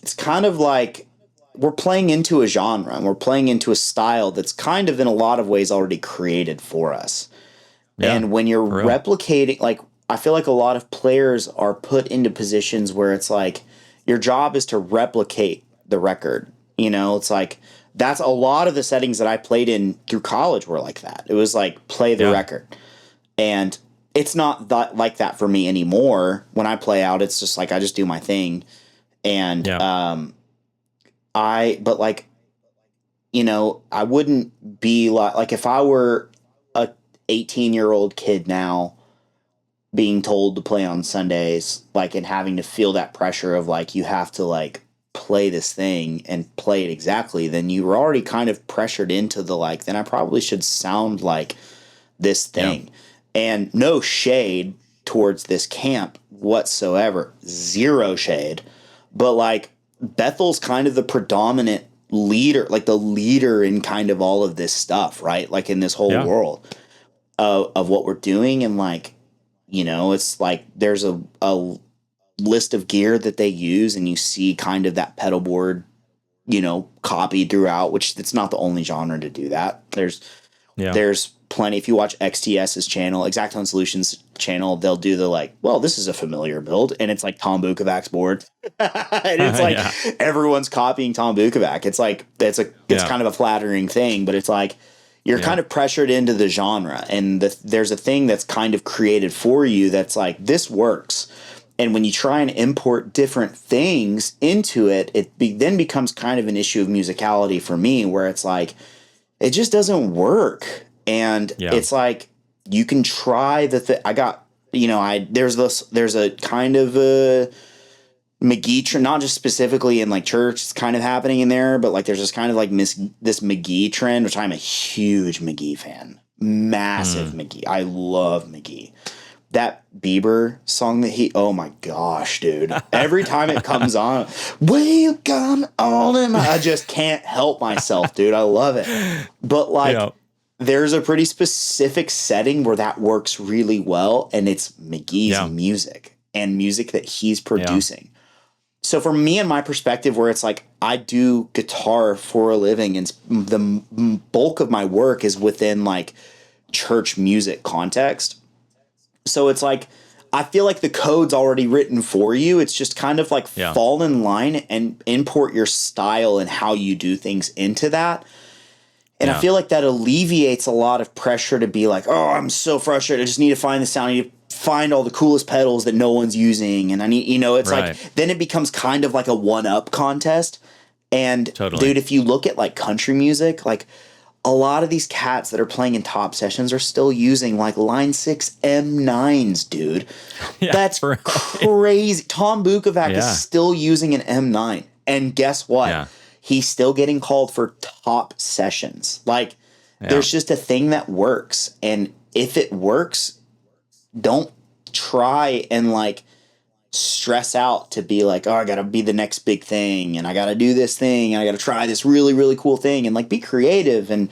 it's kind of like we're playing into a genre, and we're playing into a style that's kind of in a lot of ways already created for us. Yeah, and when you're replicating, like, I feel like a lot of players are put into positions where it's like your job is to replicate the record. You know, it's like, that's a lot of the settings that I played in through college were like that. It was like, play the record. And it's not that like that for me anymore. When I play out, it's just like, I just do my thing. And, but like, you know, I wouldn't be like if I were a 18-year-old kid now being told to play on Sundays, like, and having to feel that pressure of like, you have to like play this thing and play it exactly, then you were already kind of pressured into the like, then I probably should sound like this thing. Yeah. And no shade towards this camp whatsoever. Zero shade. But like, Bethel's kind of the predominant leader, like the leader in kind of all of this stuff, right? Like, in this whole world of what we're doing. And like, you know, it's like there's a list of gear that they use, and you see kind of that pedalboard, you know, copied throughout, which it's not the only genre to do that. There's plenty. If you watch XTS's channel, Exact Tone Solutions channel, they'll do the like, well, this is a familiar build, and it's like Tom Bukavac's board. And it's like everyone's copying Tom Bukavac. It's like it's kind of a flattering thing, but it's like you're kind of pressured into the genre, and there's a thing that's kind of created for you that's like, this works. And when you try and import different things into it, then becomes kind of an issue of musicality for me, where it's like, it just doesn't work. And it's like, you can try there's a kind of a McGee trend, not just specifically in like church, it's kind of happening in there, but like there's this kind of like this McGee trend, which I'm a huge McGee fan. Massive McGee. I love McGee. That Bieber song that oh my gosh, dude. Every time it comes on, welcome all in I just can't help myself, dude. I love it. But like, there's a pretty specific setting where that works really well, and it's McGee's music and music that he's producing. So for me and my perspective, where it's like, I do guitar for a living and the bulk of my work is within like church music context. So it's like, I feel like the code's already written for you. It's just kind of like fall in line and import your style and how you do things into that. And I feel like that alleviates a lot of pressure to be like, oh, I'm so frustrated. I just need to find the sound. I need to find all the coolest pedals that no one's using. And I need, it's like, then it becomes kind of like a one-up contest. And dude, if you look at like country music, like a lot of these cats that are playing in top sessions are still using like Line 6 M9s, dude. That's crazy. Tom Bukovac is still using an M9. And guess what? He's still getting called for top sessions. Like, there's just a thing that works. And if it works, don't try and like stress out to be like, oh, I gotta be the next big thing, and I gotta do this thing, and I gotta try this really, really cool thing, and like be creative and,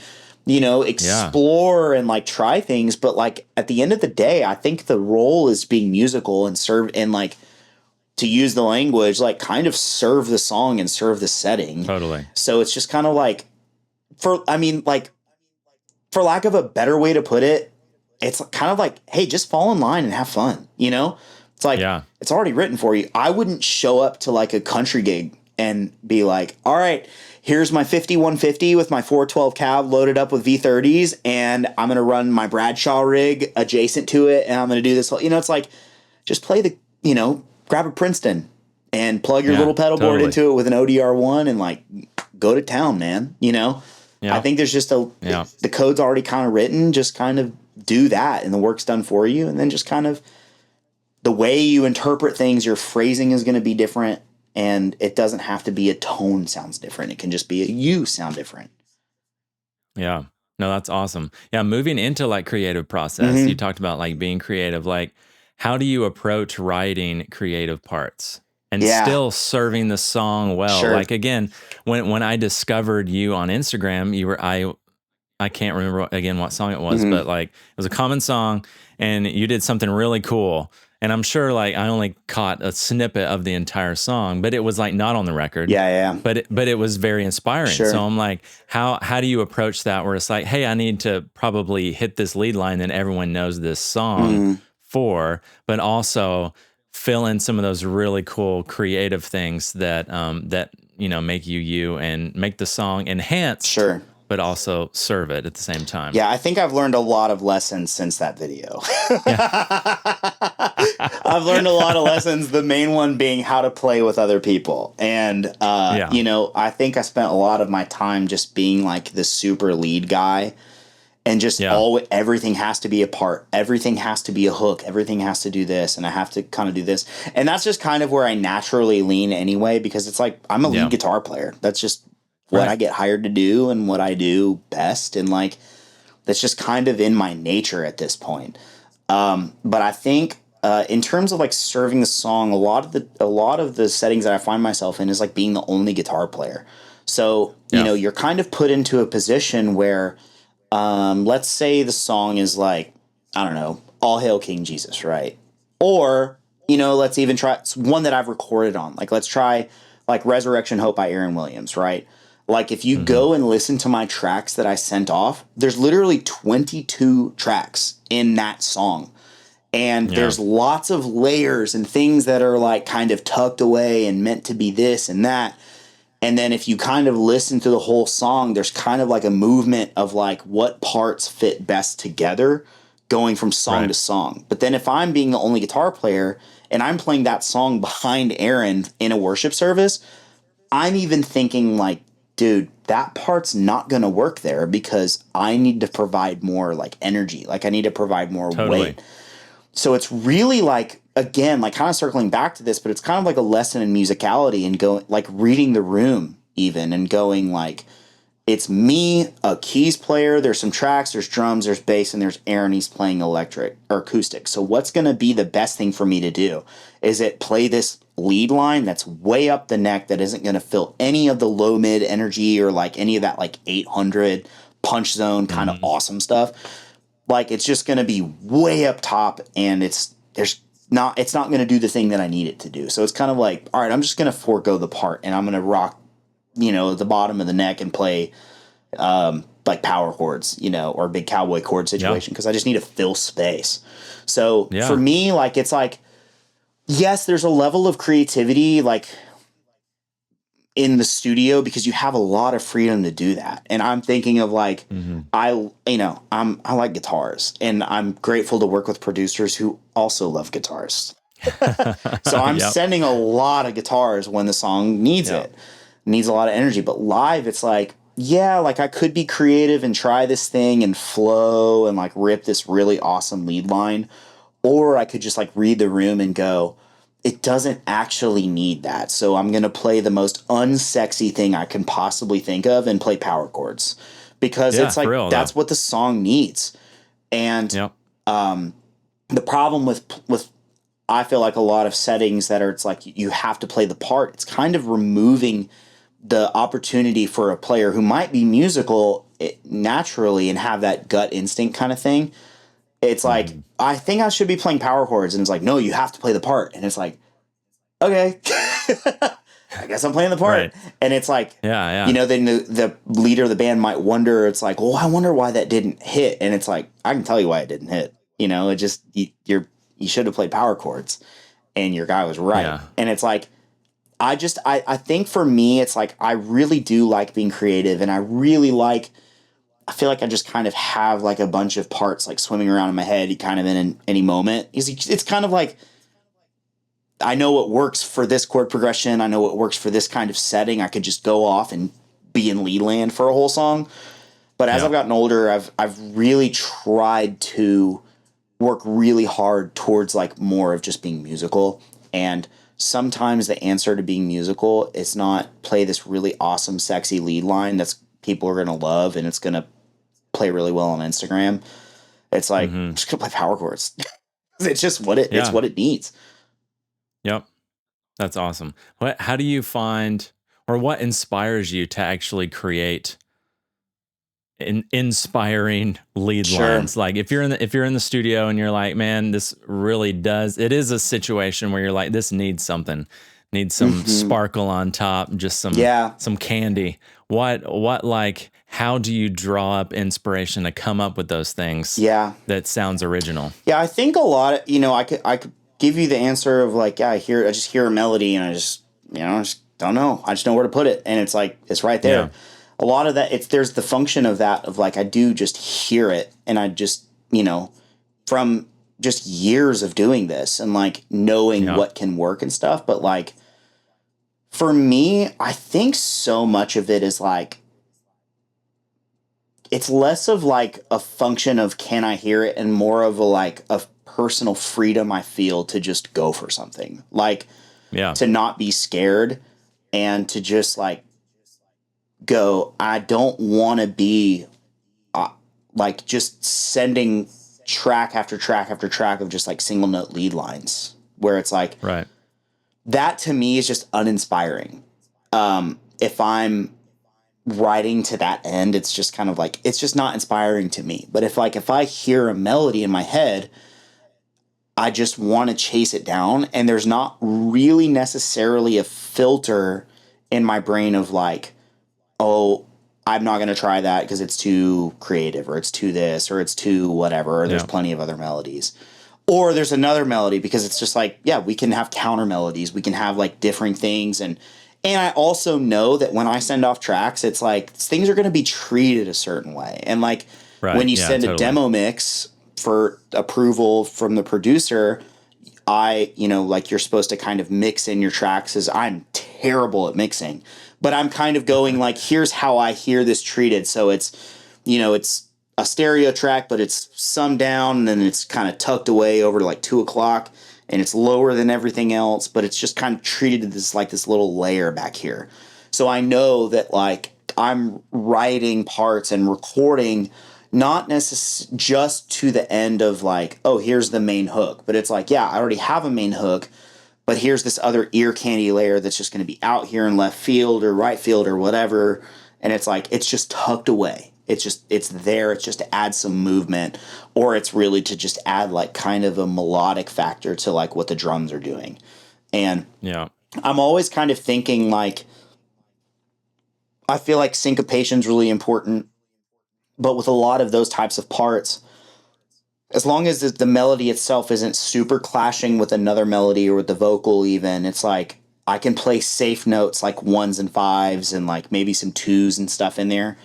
explore and like try things. But like at the end of the day, I think the role is being musical and serve, and like, to use the language, like kind of serve the song and serve the setting. Totally. So it's just kind of like, for lack of a better way to put it, it's kind of like, hey, just fall in line and have fun. It's like, it's already written for you. I wouldn't show up to like a country gig and be like, all right, here's my 5150 with my 412 cab loaded up with V30s, and I'm going to run my Bradshaw rig adjacent to it, and I'm going to do this whole, it's like, just play the, grab a Princeton and plug your little pedalboard into it with an ODR1 and like go to town, man. I think there's just the code's already kind of written, just kind of do that and the work's done for you. And then just kind of the way you interpret things, your phrasing is going to be different, and it doesn't have to be a tone sounds different. It can just be a you sound different. Yeah. No, that's awesome. Yeah. Moving into like creative process, you talked about like being creative, like, how do you approach writing creative parts and still serving the song well? Sure. Like, again, when I discovered you on Instagram, you were, I can't remember again what song it was, but like it was a common song and you did something really cool. And I'm sure like I only caught a snippet of the entire song, but it was like not on the record. Yeah. But it was very inspiring. Sure. So I'm like, how do you approach that where it's like, hey, I need to probably hit this lead line that everyone knows this song for, but also fill in some of those really cool creative things that make you and make the song enhanced, but also serve it at the same time. Yeah, I think I've learned a lot of lessons since that video. I've learned a lot of lessons, the main one being how to play with other people. And I think I spent a lot of my time just being like the super lead guy. And just everything has to be a part. Everything has to be a hook. Everything has to do this. And I have to kind of do this. And that's just kind of where I naturally lean anyway, because it's like, I'm a lead guitar player. That's just what I get hired to do and what I do best. And like, that's just kind of in my nature at this point. But I think in terms of like serving the song, a lot of the settings that I find myself in is like being the only guitar player. So, you're kind of put into a position where, let's say the song is like, I don't know, All Hail King Jesus, right? Or, let's even try one that I've recorded on. Like, let's try like Resurrection Hope by Aaron Williams, right? Like, if you go and listen to my tracks that I sent off, there's literally 22 tracks in that song. And there's lots of layers and things that are like kind of tucked away and meant to be this and that. And then if you kind of listen to the whole song, there's kind of like a movement of like what parts fit best together going from song to song. But then if I'm being the only guitar player and I'm playing that song behind Aaron in a worship service, I'm even thinking like, dude, that part's not going to work there because I need to provide more like energy. Like I need to provide more weight. So it's really like, again, like kind of circling back to this, but it's kind of like a lesson in musicality and going like reading the room even and going like, it's me, a keys player, there's some tracks, there's drums, there's bass, and there's Aaron, he's playing electric or acoustic. So what's going to be the best thing for me to do? Is it play this lead line that's way up the neck that isn't going to fill any of the low mid energy or like any of that like 800 punch zone kind of awesome stuff? Like it's just going to be way up top and it's not going to do the thing that I need it to do. So it's kind of like, all right, I'm just going to forego the part and I'm going to rock, the bottom of the neck and play like power chords, or big cowboy chord situation because I just need to fill space. So for me, like it's like, yes, there's a level of creativity like in the studio because you have a lot of freedom to do that. And I'm thinking of like I like guitars and I'm grateful to work with producers who also love guitars. So I'm sending a lot of guitars when the song needs it. Needs a lot of energy, but live it's like, yeah, like I could be creative and try this thing and flow and like rip this really awesome lead line, or I could just like read the room and go, it doesn't actually need that. So I'm going to play the most unsexy thing I can possibly think of and play power chords because it's like, that's what the song needs. And the problem with I feel like a lot of settings that are, it's like you have to play the part. It's kind of removing the opportunity for a player who might be musical naturally and have that gut instinct kind of thing. It's like, I think I should be playing power chords. And it's like, no, you have to play the part. And it's like, okay, I guess I'm playing the part. Right. And it's like, then the leader of the band might wonder, it's like, well, I wonder why that didn't hit. And it's like, I can tell you why it didn't hit. It just, you should have played power chords and your guy was right. Yeah. And it's like, I think for me, it's like, I really do like being creative and I feel like I just kind of have like a bunch of parts like swimming around in my head kind of in any moment. It's kind of like, I know what works for this chord progression. I know what works for this kind of setting. I could just go off and be in lead land for a whole song. But as I've gotten older, I've really tried to work really hard towards like more of just being musical. And sometimes the answer to being musical is not play this really awesome, sexy lead line that's people are going to love and it's going to play really well on Instagram. It's like, I'm just going to play power chords. It's just it's what it needs. Yep. That's awesome. How do you find, or what inspires you to actually create inspiring lead lines? Like if you're in the studio and you're like, man, this really it is a situation where you're like, this needs something, needs some sparkle on top, just some candy. What like, how do you draw up inspiration to come up with those things? That sounds original. I think a lot of, I could give you the answer of like, I just hear a melody and I just don't know. I just know where to put it. And it's like, it's right there. A lot of that, there's the function of that, of like, I do just hear it. And I just, from just years of doing this and like knowing what can work and stuff. But like, for me, I think so much of it is like, it's less of like a function of can I hear it and more of a personal freedom I feel to just go for something. Like, to not be scared and to just like, go, I don't want to be like just sending track after track after track of just like single note lead lines where it's like, that to me is just uninspiring. If I'm writing to that end, it's just kind of like, it's just not inspiring to me. But if I hear a melody in my head, I just want to chase it down. And there's not really necessarily a filter in my brain of like, oh, I'm not going to try that because it's too creative or it's too this or it's too whatever. Or there's plenty of other melodies. Or there's another melody because it's just like, we can have counter melodies. We can have like different things. And I also know that when I send off tracks, it's like things are going to be treated a certain way. And like when you send a demo mix for approval from the producer, like you're supposed to kind of mix in your tracks, is I'm terrible at mixing, but I'm kind of going like, here's how I hear this treated. So it's a stereo track, but it's summed down and then it's kind of tucked away over to like 2 o'clock and it's lower than everything else, but it's just kind of treated as like this little layer back here. So I know that like I'm writing parts and recording not necessarily just to the end of like, oh, here's the main hook, but it's like, yeah, I already have a main hook, but here's this other ear candy layer that's just going to be out here in left field or right field or whatever. And it's like, it's just tucked away. It's there. It's just to add some movement, or it's really to just add like kind of a melodic factor to like what the drums are doing. And yeah, I'm always kind of thinking like, I feel like syncopation is really important, but with a lot of those types of parts, as long as the melody itself isn't super clashing with another melody or with the vocal even, it's like I can play safe notes like ones and fives and like maybe some twos and stuff in there.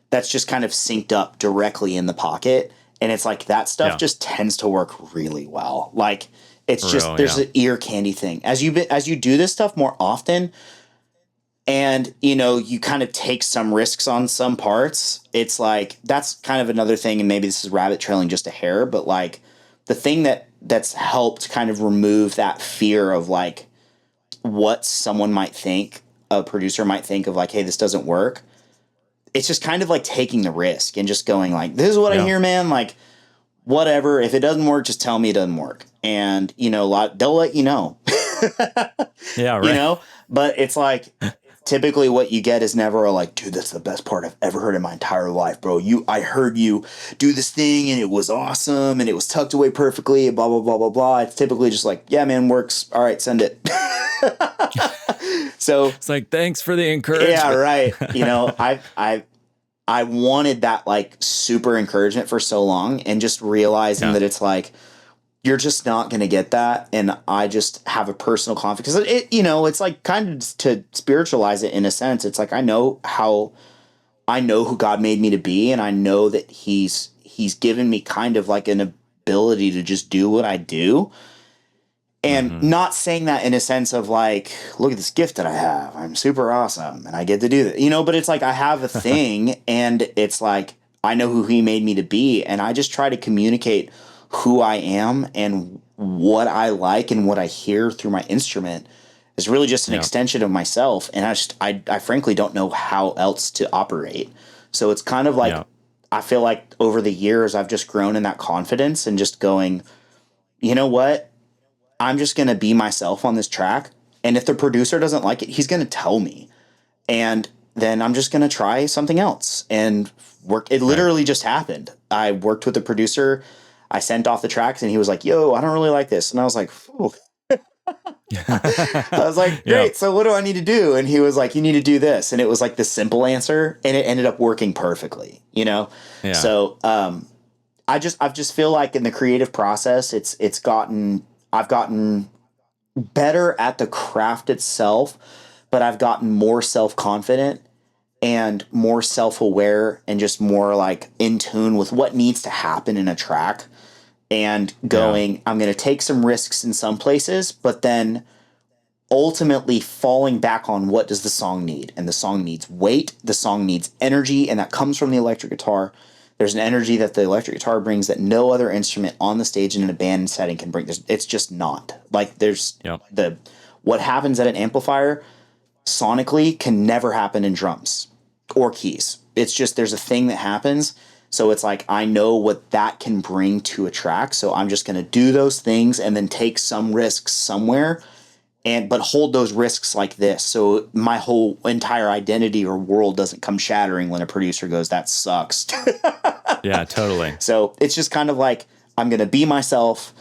That's just kind of synced up directly in the pocket. And it's like that stuff just tends to work really well. Like it's just, there's an ear candy thing. As you do this stuff more often, and, you kind of take some risks on some parts, it's like, that's kind of another thing. And maybe this is rabbit trailing just a hair, but like the thing that's helped kind of remove that fear of like what someone might think, a producer might think of like, hey, this doesn't work. It's just kind of like taking the risk and just going like, this is what I hear, man. Like, whatever. If it doesn't work, just tell me it doesn't work. And, they'll let you know. Yeah, right. But it's like, typically what you get is never a like, dude, that's the best part I've ever heard in my entire life, bro. I heard you do this thing and it was awesome and it was tucked away perfectly and blah, blah, blah, blah, blah. It's typically just like, yeah, man, works. All right, send it. So it's like, thanks for the encouragement. Yeah, right. I wanted that like super encouragement for so long, and just realizing that it's like, you're just not going to get that. And I just have a personal conflict because it's like kind of to spiritualize it in a sense. It's like, I know who God made me to be. And I know that he's given me kind of like an ability to just do what I do. And not saying that in a sense of like, look at this gift that I have. I'm super awesome and I get to do that, but it's like I have a thing and it's like, I know who he made me to be. And I just try to communicate who I am and what I like and what I hear through my instrument is really just an extension of myself. And I frankly don't know how else to operate. So it's kind of like, I feel like over the years I've just grown in that confidence and just going, you know what? I'm just going to be myself on this track. And if the producer doesn't like it, he's going to tell me. And then I'm just going to try something else and work. It literally just happened. I worked with the producer. I sent off the tracks and he was like, yo, I don't really like this. And I was like, ooh. I was like, great. So what do I need to do? And he was like, you need to do this. And it was like the simple answer. And it ended up working perfectly, Yeah. So I just feel like in the creative process, I've gotten better at the craft itself, but I've gotten more self-confident and more self-aware and just more like in tune with what needs to happen in a track and going, I'm going to take some risks in some places, but then ultimately falling back on what does the song need? And the song needs weight, the song needs energy, and that comes from the electric guitar. There's an energy that the electric guitar brings that no other instrument on the stage and in a band setting can bring. It's just not. Like there's what happens at an amplifier sonically can never happen in drums or keys. It's just there's a thing that happens. So it's like I know what that can bring to a track. So I'm just going to do those things and then take some risks somewhere but hold those risks like this. So my whole entire identity or world doesn't come shattering when a producer goes, that sucks. Yeah, totally. So it's just kind of like, I'm going to be myself.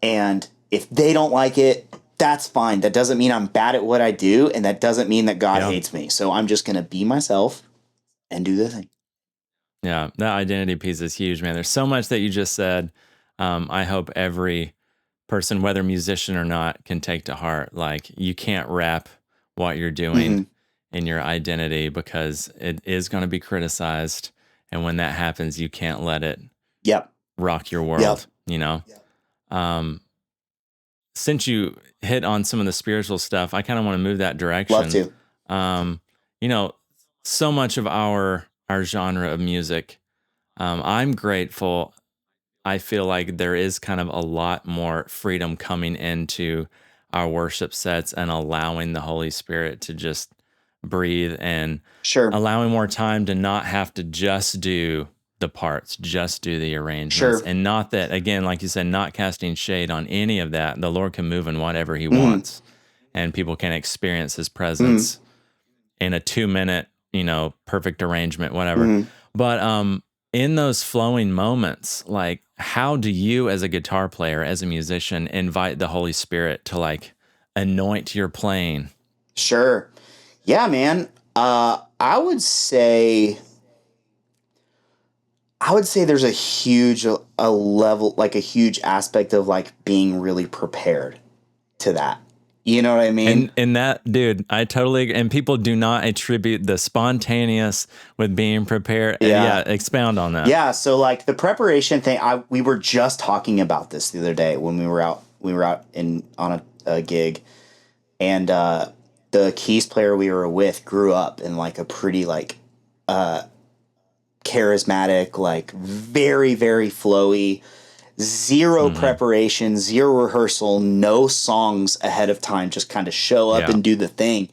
And if they don't like it, that's fine. That doesn't mean I'm bad at what I do. And that doesn't mean that God hates me. So I'm just going to be myself and do the thing. Yeah, that identity piece is huge, man. There's so much that you just said. I hope every person, whether musician or not, can take to heart. Like you can't wrap what you're doing in your identity because it is going to be criticized. And when that happens, you can't let it rock your world, since you hit on some of the spiritual stuff, I kind of want to move that direction. Love to. You know, so much of our genre of music, I'm grateful. I feel like there is kind of a lot more freedom coming into our worship sets and allowing the Holy Spirit to just breathe and Sure. allowing more time to not have to just do the parts, just do the arrangements. Sure. And not that, again, like you said, not casting shade on any of that. The Lord can move in whatever he wants, and people can experience his presence in a 2-minute, perfect arrangement, whatever. But in those flowing moments, like, how do you as a guitar player, as a musician, invite the Holy Spirit to like anoint your playing? Sure. Yeah, man. I would say there's a huge a level, like a huge aspect of like being really prepared to that. You know what I mean? And that, dude, I totally agree. And people do not attribute the spontaneous with being prepared. Yeah. Expound on that. Yeah, so like the preparation thing, we were just talking about this the other day when we were out on a gig, and the keys player we were with grew up in like a pretty like charismatic, like very, very flowy, zero preparation, zero rehearsal, no songs ahead of time, just kind of show up and do the thing.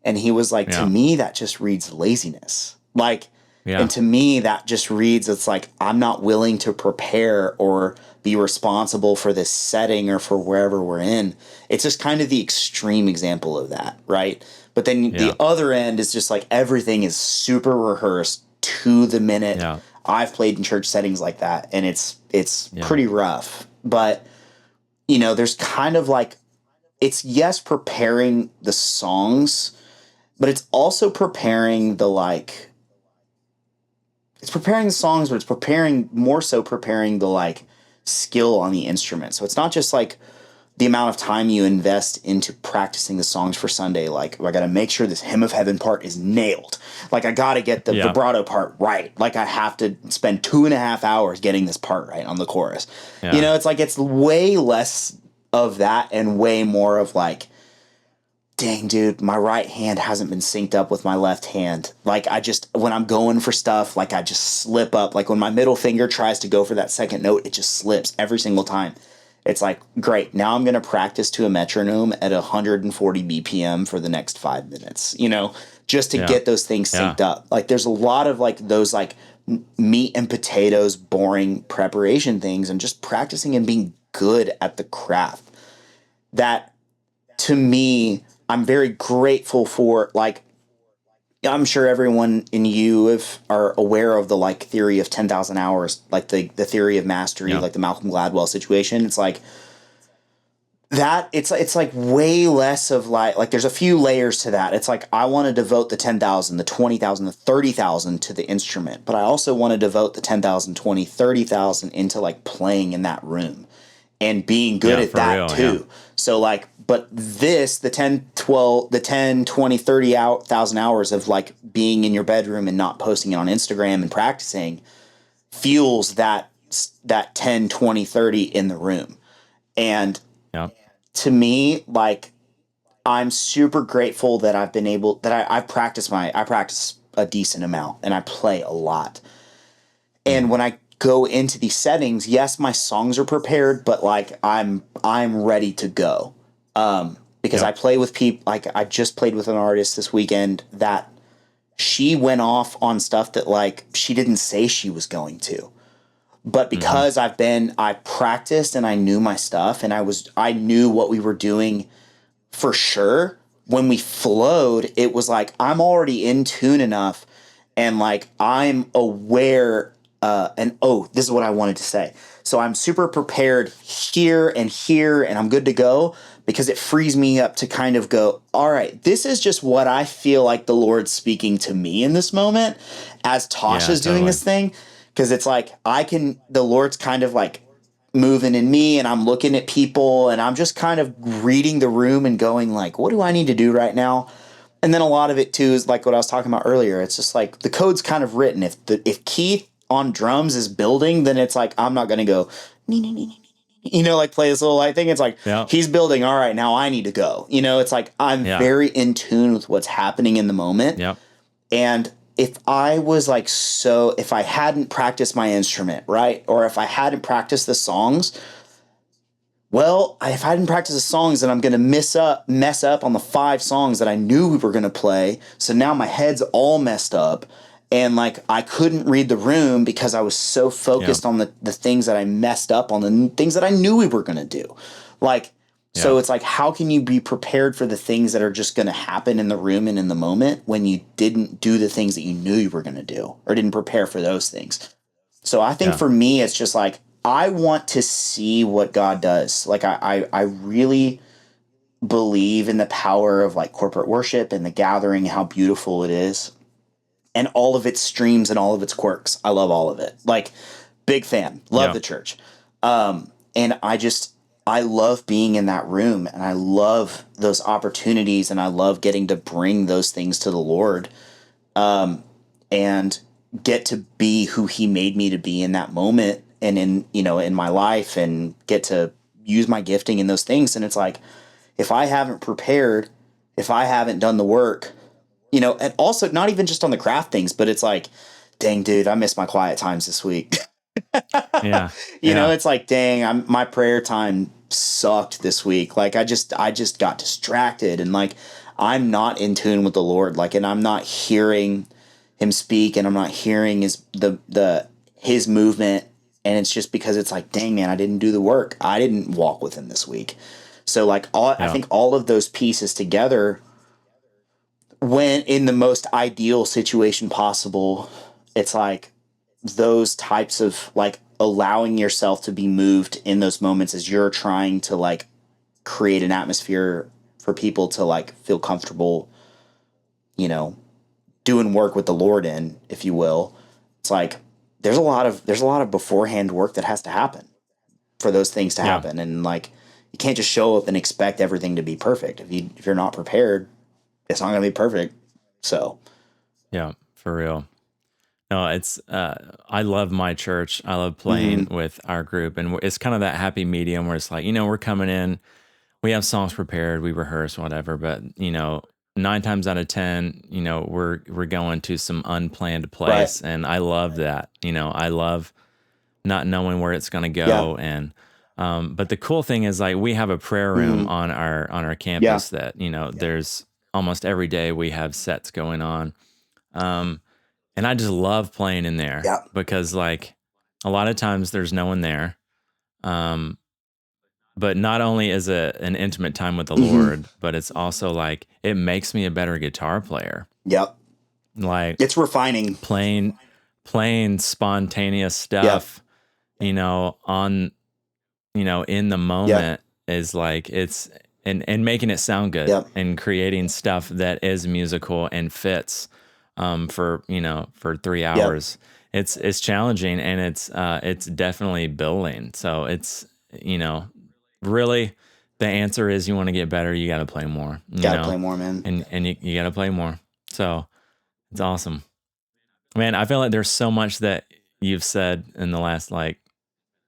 And he was like, to me, that just reads laziness. Like, and to me, that just reads, it's like, I'm not willing to prepare or be responsible for this setting or for wherever we're in. It's just kind of the extreme example of that, right? But then the other end is just like everything is super rehearsed to the minute. Yeah. I've played in church settings like that, and it's pretty rough. But, there's kind of like, it's preparing the songs, but it's also preparing it's preparing the songs, but it's more so preparing the like skill on the instrument. So it's not just like the amount of time you invest into practicing the songs for Sunday. Like, I got to make sure this Hymn of Heaven part is nailed. Like, I got to get the vibrato part right. Like, I have to spend 2.5 hours getting this part right on the chorus. Yeah. It's like, it's way less of that and way more of like, dang, dude, my right hand hasn't been synced up with my left hand. Like, when I'm going for stuff, like, I just slip up. Like, when my middle finger tries to go for that second note, it just slips every single time. It's like, great, now I'm going to practice to a metronome at 140 BPM for the next 5 minutes, just to get those things synced up. Like, there's a lot of like those like meat and potatoes, boring preparation things, and just practicing and being good at the craft. That, to me, I'm very grateful for. Like, I'm sure everyone in are aware of the like theory of 10,000 hours, like the theory of mastery, like the Malcolm Gladwell situation. It's like that. It's like way less of like there's a few layers to that. It's like, I want to devote the 10,000, the 20,000, the 30,000 to the instrument, but I also want to devote the 10,000, 20, 30,000 into like playing in that room and being good at that too. Yeah. So like, but the 10, 20, 30,000 hours of like being in your bedroom and not posting it on Instagram and practicing fuels that 10, 20, 30 in the room. And to me, like, I'm super grateful that I've been able, that I practice a decent amount and I play a lot. And when I go into these settings, yes, my songs are prepared, but like I'm ready to go. Because I play with people, like I just played with an artist this weekend that she went off on stuff that like she didn't say she was going to. But because I practiced and I knew my stuff and I knew what we were doing for sure. When we flowed, it was like, I'm already in tune enough and like I'm aware. This is what I wanted to say. So I'm super prepared here, and I'm good to go because it frees me up to kind of go, all right, this is just what I feel like the Lord's speaking to me in this moment as Tasha's doing this thing. Because it's like, the Lord's kind of like moving in me and I'm looking at people and I'm just kind of reading the room and going like, what do I need to do right now? And then a lot of it too is like what I was talking about earlier. It's just like the code's kind of written. If Keith on drums is building, then it's like, I'm not going to go, like play this little light thing. It's like, Yeah. he's building. All right, now I need to go. It's like, I'm Yeah. very in tune with what's happening in the moment. Yep. And if I was like, if I hadn't practiced my instrument, right? Or if I hadn't practiced the songs, well, if I didn't practice the songs, then I'm going to mess up on the 5 songs that I knew we were going to play. So now my head's all messed up. And like, I couldn't read the room because I was so focused on the things that I messed up on, the things that I knew we were going to do. Like, so it's like, how can you be prepared for the things that are just going to happen in the room and in the moment when you didn't do the things that you knew you were going to do or didn't prepare for those things? So I think for me, it's just like, I want to see what God does. Like, I really believe in the power of like corporate worship and the gathering, how beautiful it is, and all of its streams and all of its quirks. I love all of it. Like, big fan, love the church. And I love being in that room, and I love those opportunities, and I love getting to bring those things to the Lord, and get to be who he made me to be in that moment and in my life, and get to use my gifting in those things. And it's like, if I haven't prepared, if I haven't done the work, and also not even just on the craft things, but it's like, dang, dude, I missed my quiet times this week. It's like, dang, my prayer time sucked this week. Like, I just got distracted, and like, I'm not in tune with the Lord. Like, and I'm not hearing him speak, and I'm not hearing his movement. And it's just because it's like, dang, man, I didn't do the work. I didn't walk with him this week. So like, I think all of those pieces together, when in the most ideal situation possible, it's like those types of like allowing yourself to be moved in those moments as you're trying to like create an atmosphere for people to like feel comfortable, doing work with the Lord in, if you will. It's like, there's a lot of beforehand work that has to happen for those things to happen. And like, you can't just show up and expect everything to be perfect. If you're not prepared, it's not going to be perfect. So, yeah, for real. No, it's, I love my church. I love playing with our group, and it's kind of that happy medium where it's like, we're coming in, we have songs prepared, we rehearse, whatever, but 9 times out of 10, we're going to some unplanned place. Right. And I love that. I love not knowing where it's going to go. And, but the cool thing is, like, we have a prayer room on our campus that, there's almost every day we have sets going on. And I just love playing in there because, like, a lot of times there's no one there. But not only is it an intimate time with the Lord, but it's also like, it makes me a better guitar player. Yep. Like, it's refining. Playing spontaneous stuff, on, in the moment is like, it's, and making it sound good and creating stuff that is musical and fits, for 3 hours. It's challenging, and it's definitely building. So it's, really, the answer is, you want to get better, you got to play more. You got to play more, man. And you got to play more. So it's awesome. Man, I feel like there's so much that you've said in the last like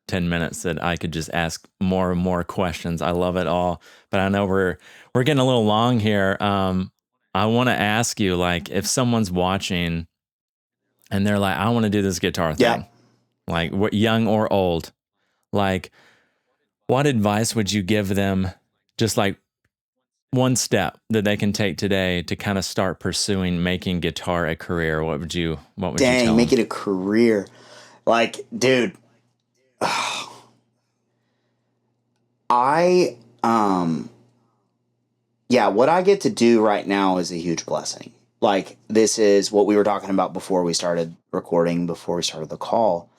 10 minutes that I could just ask more and more questions. I love it all. But I know we're getting a little long here. I want to ask you, like, if someone's watching and they're like, I want to do this guitar thing, like, what, young or old, like, what advice would you give them, just like one step that they can take today to kind of start pursuing making guitar a career? What would you tell them? Make it a career. Like, dude, what I get to do right now is a huge blessing. Like, this is what we were talking about before we started recording, before we started the call.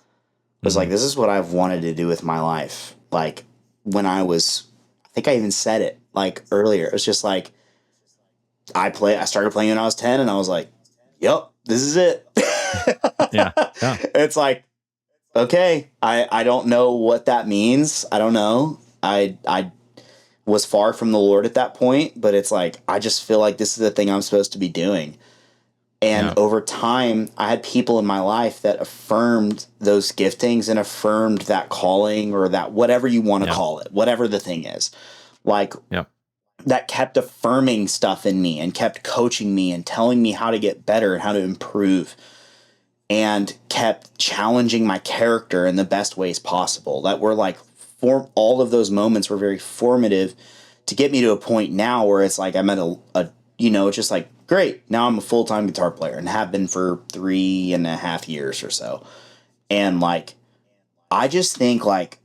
It was like, this is what I've wanted to do with my life. Like, when I think I even said it like earlier. It was just like, I started playing when I was 10, and I was like, yep, this is it. Yeah. It's like, okay, I don't know what that means. I don't know. I was far from the Lord at that point, but it's like, I just feel like this is the thing I'm supposed to be doing. And over time, I had people in my life that affirmed those giftings and affirmed that calling, or that whatever you want to call it, whatever the thing is, like that kept affirming stuff in me and kept coaching me and telling me how to get better and how to improve, and kept challenging my character in the best ways possible. That were like, all of those moments were very formative to get me to a point now where it's like I'm at a it's just like, great, now I'm a full-time guitar player and have been for 3.5 years or so. And like, I just think like,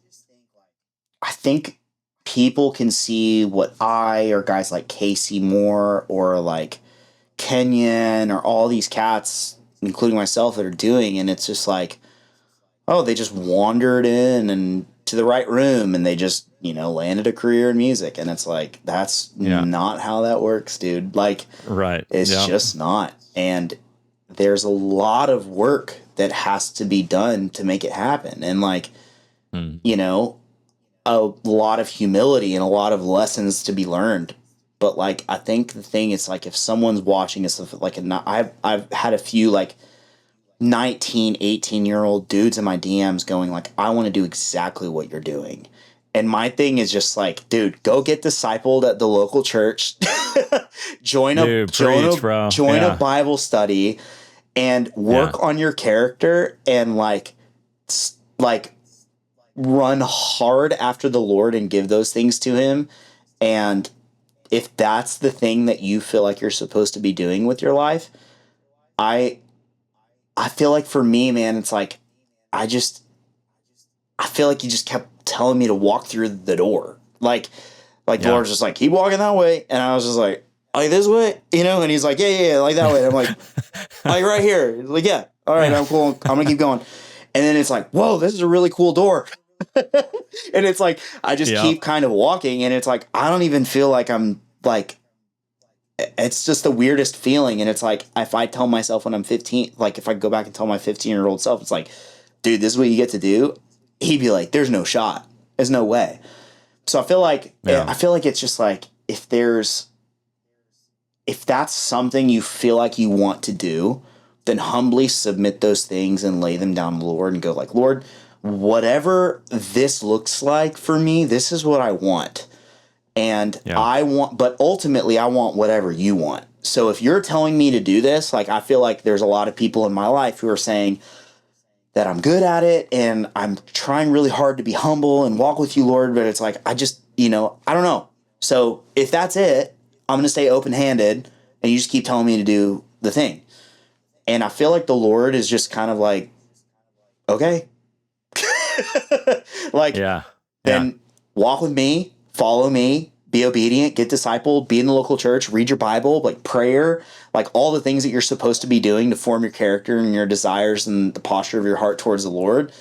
I think people can see what or guys like Casey Moore or like Kenyon or all these cats, including myself, that are doing. And it's just like, oh, they just wandered in and to the right room and they just, landed a career in music. And it's like, that's not how that works, dude. Like, it's just not. And there's a lot of work that has to be done to make it happen. And like, a lot of humility and a lot of lessons to be learned. But like, I think the thing is like, if someone's watching us, like, I've had a few like 19, 18-year-old dudes in my DMs going like, I want to do exactly what you're doing. And my thing is just like, dude, go get discipled at the local church, join a Bible study, and work on your character, and like run hard after the Lord and give those things to him. And if that's the thing that you feel like you're supposed to be doing with your life, I feel like for me, man, it's like, I feel like he just kept telling me to walk through the door. Like the Lord's just like, keep walking that way. And I was just like this way, and he's like, yeah, like that way. And I'm like, like right here. Like, yeah, all right, I'm cool. I'm gonna keep going. And then it's like, whoa, this is a really cool door. And it's like, I just keep kind of walking, and it's like, I don't even feel like I'm like, it's just the weirdest feeling. And it's like, if I tell myself when I'm 15, like if I go back and tell my 15-year-old self, it's like, dude, this is what you get to do. He'd be like, there's no shot. There's no way. So I feel like it's just like, if that's something you feel like you want to do, then humbly submit those things and lay them down to the Lord and go like, Lord, whatever this looks like for me, this is what I want. And but ultimately I want whatever you want. So if you're telling me to do this, like, I feel like there's a lot of people in my life who are saying that I'm good at it and I'm trying really hard to be humble and walk with you, Lord. But it's like, I just, I don't know. So if that's it, I'm going to stay open-handed and you just keep telling me to do the thing. And I feel like the Lord is just kind of like, okay, like, then walk with me, follow me, be obedient, get discipled, be in the local church, read your Bible, like prayer, like all the things that you're supposed to be doing to form your character and your desires and the posture of your heart towards the Lord.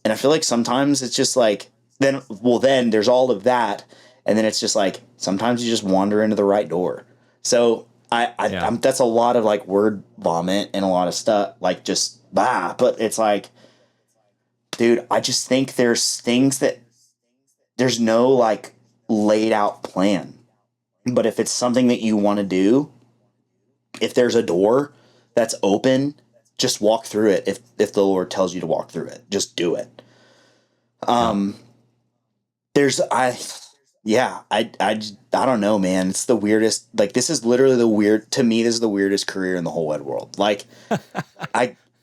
And I feel like sometimes it's just like, then there's all of that. And then it's just like, sometimes you just wander into the right door. So I'm that's a lot of like word vomit and a lot of stuff, like just but it's like, dude, I just think there's things that there's no like laid out plan. But if it's something that you want to do, if there's a door that's open, just walk through it. If the Lord tells you to walk through it, just do it. I don't know, man. It's the weirdest, like, this is literally to me, this is the weirdest career in the whole wide world. Like,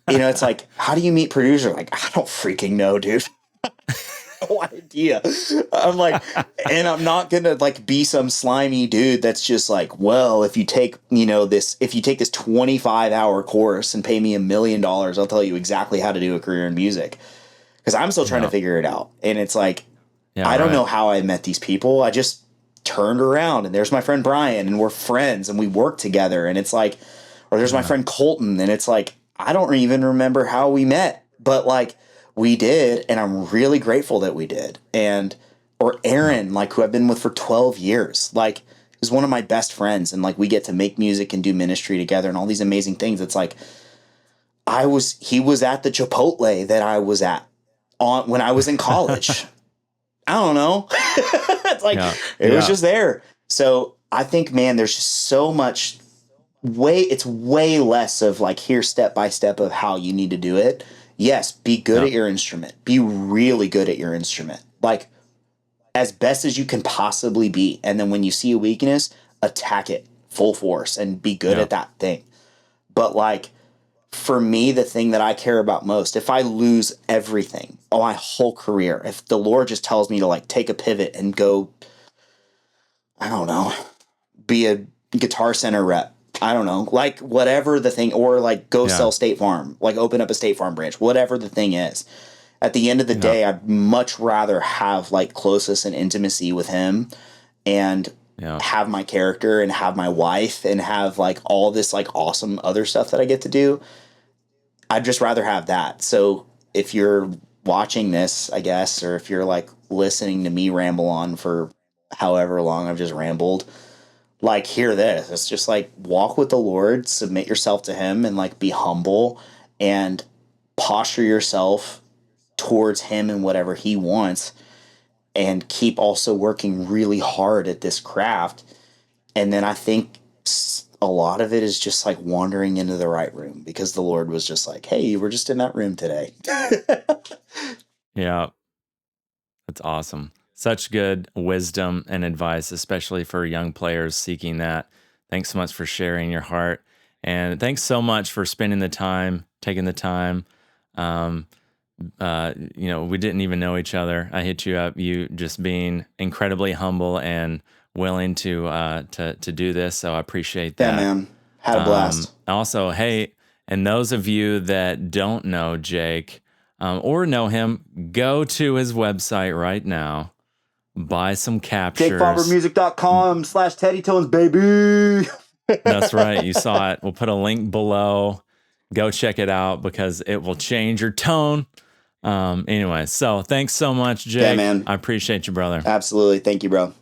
it's like, how do you meet producer? Like, I don't freaking know, dude. No idea. I'm like, and I'm not gonna like be some slimy dude that's just like, well, if you take this 25-hour course and pay me $1 million, I'll tell you exactly how to do a career in music, because I'm still trying to figure it out. And it's like, I don't know how I met these people. I just turned around and there's my friend Brian and we're friends and we work together. And it's like, or there's my friend Colton, and it's like, I don't even remember how we met, but like, we did, and I'm really grateful that we did. Or Aaron, like, who I've been with for 12 years, like, is one of my best friends, and like, we get to make music and do ministry together and all these amazing things. It's like, he was at the Chipotle that I was at when I was in college. I don't know. It's like, it was just there. So I think, man, there's just so much it's way less of like, here's step by step of how you need to do it. Yes, be good Yeah. at your instrument. Be really good at your instrument. Like, as best as you can possibly be. And then when you see a weakness, attack it full force and be good Yeah. at that thing. But like, for me, the thing that I care about most, if I lose everything, my whole career, if the Lord just tells me to like take a pivot and go, I don't know, be a Guitar Center rep, I don't know, like whatever the thing, or like go sell State Farm, like open up a State Farm branch, whatever the thing is. At the end of the day, I'd much rather have like closeness and intimacy with him and have my character and have my wife and have like all this like awesome other stuff that I get to do. I'd just rather have that. So if you're watching this, I guess, or if you're like listening to me ramble on for however long I've just rambled, like, hear this. It's just like, walk with the Lord, submit yourself to him, and like be humble and posture yourself towards him and whatever he wants, and keep also working really hard at this craft. And then I think a lot of it is just like wandering into the right room, because the Lord was just like, hey, we're just in that room today. Yeah. That's awesome. Such good wisdom and advice, especially for young players seeking that. Thanks so much for sharing your heart. And thanks so much for spending the time, taking the time. We didn't even know each other. I hit you up, you just being incredibly humble and willing to do this. So I appreciate that. Yeah, man. Had a blast. Also, hey, and those of you that don't know Jake, or know him, go to his website right now, buy some captures. JakeFauberMusic.com/TeddyTones, baby. That's right. You saw it. We'll put a link below. Go check it out, because it will change your tone. Anyway, so thanks so much, Jake. Yeah, man. I appreciate you, brother. Absolutely. Thank you, bro.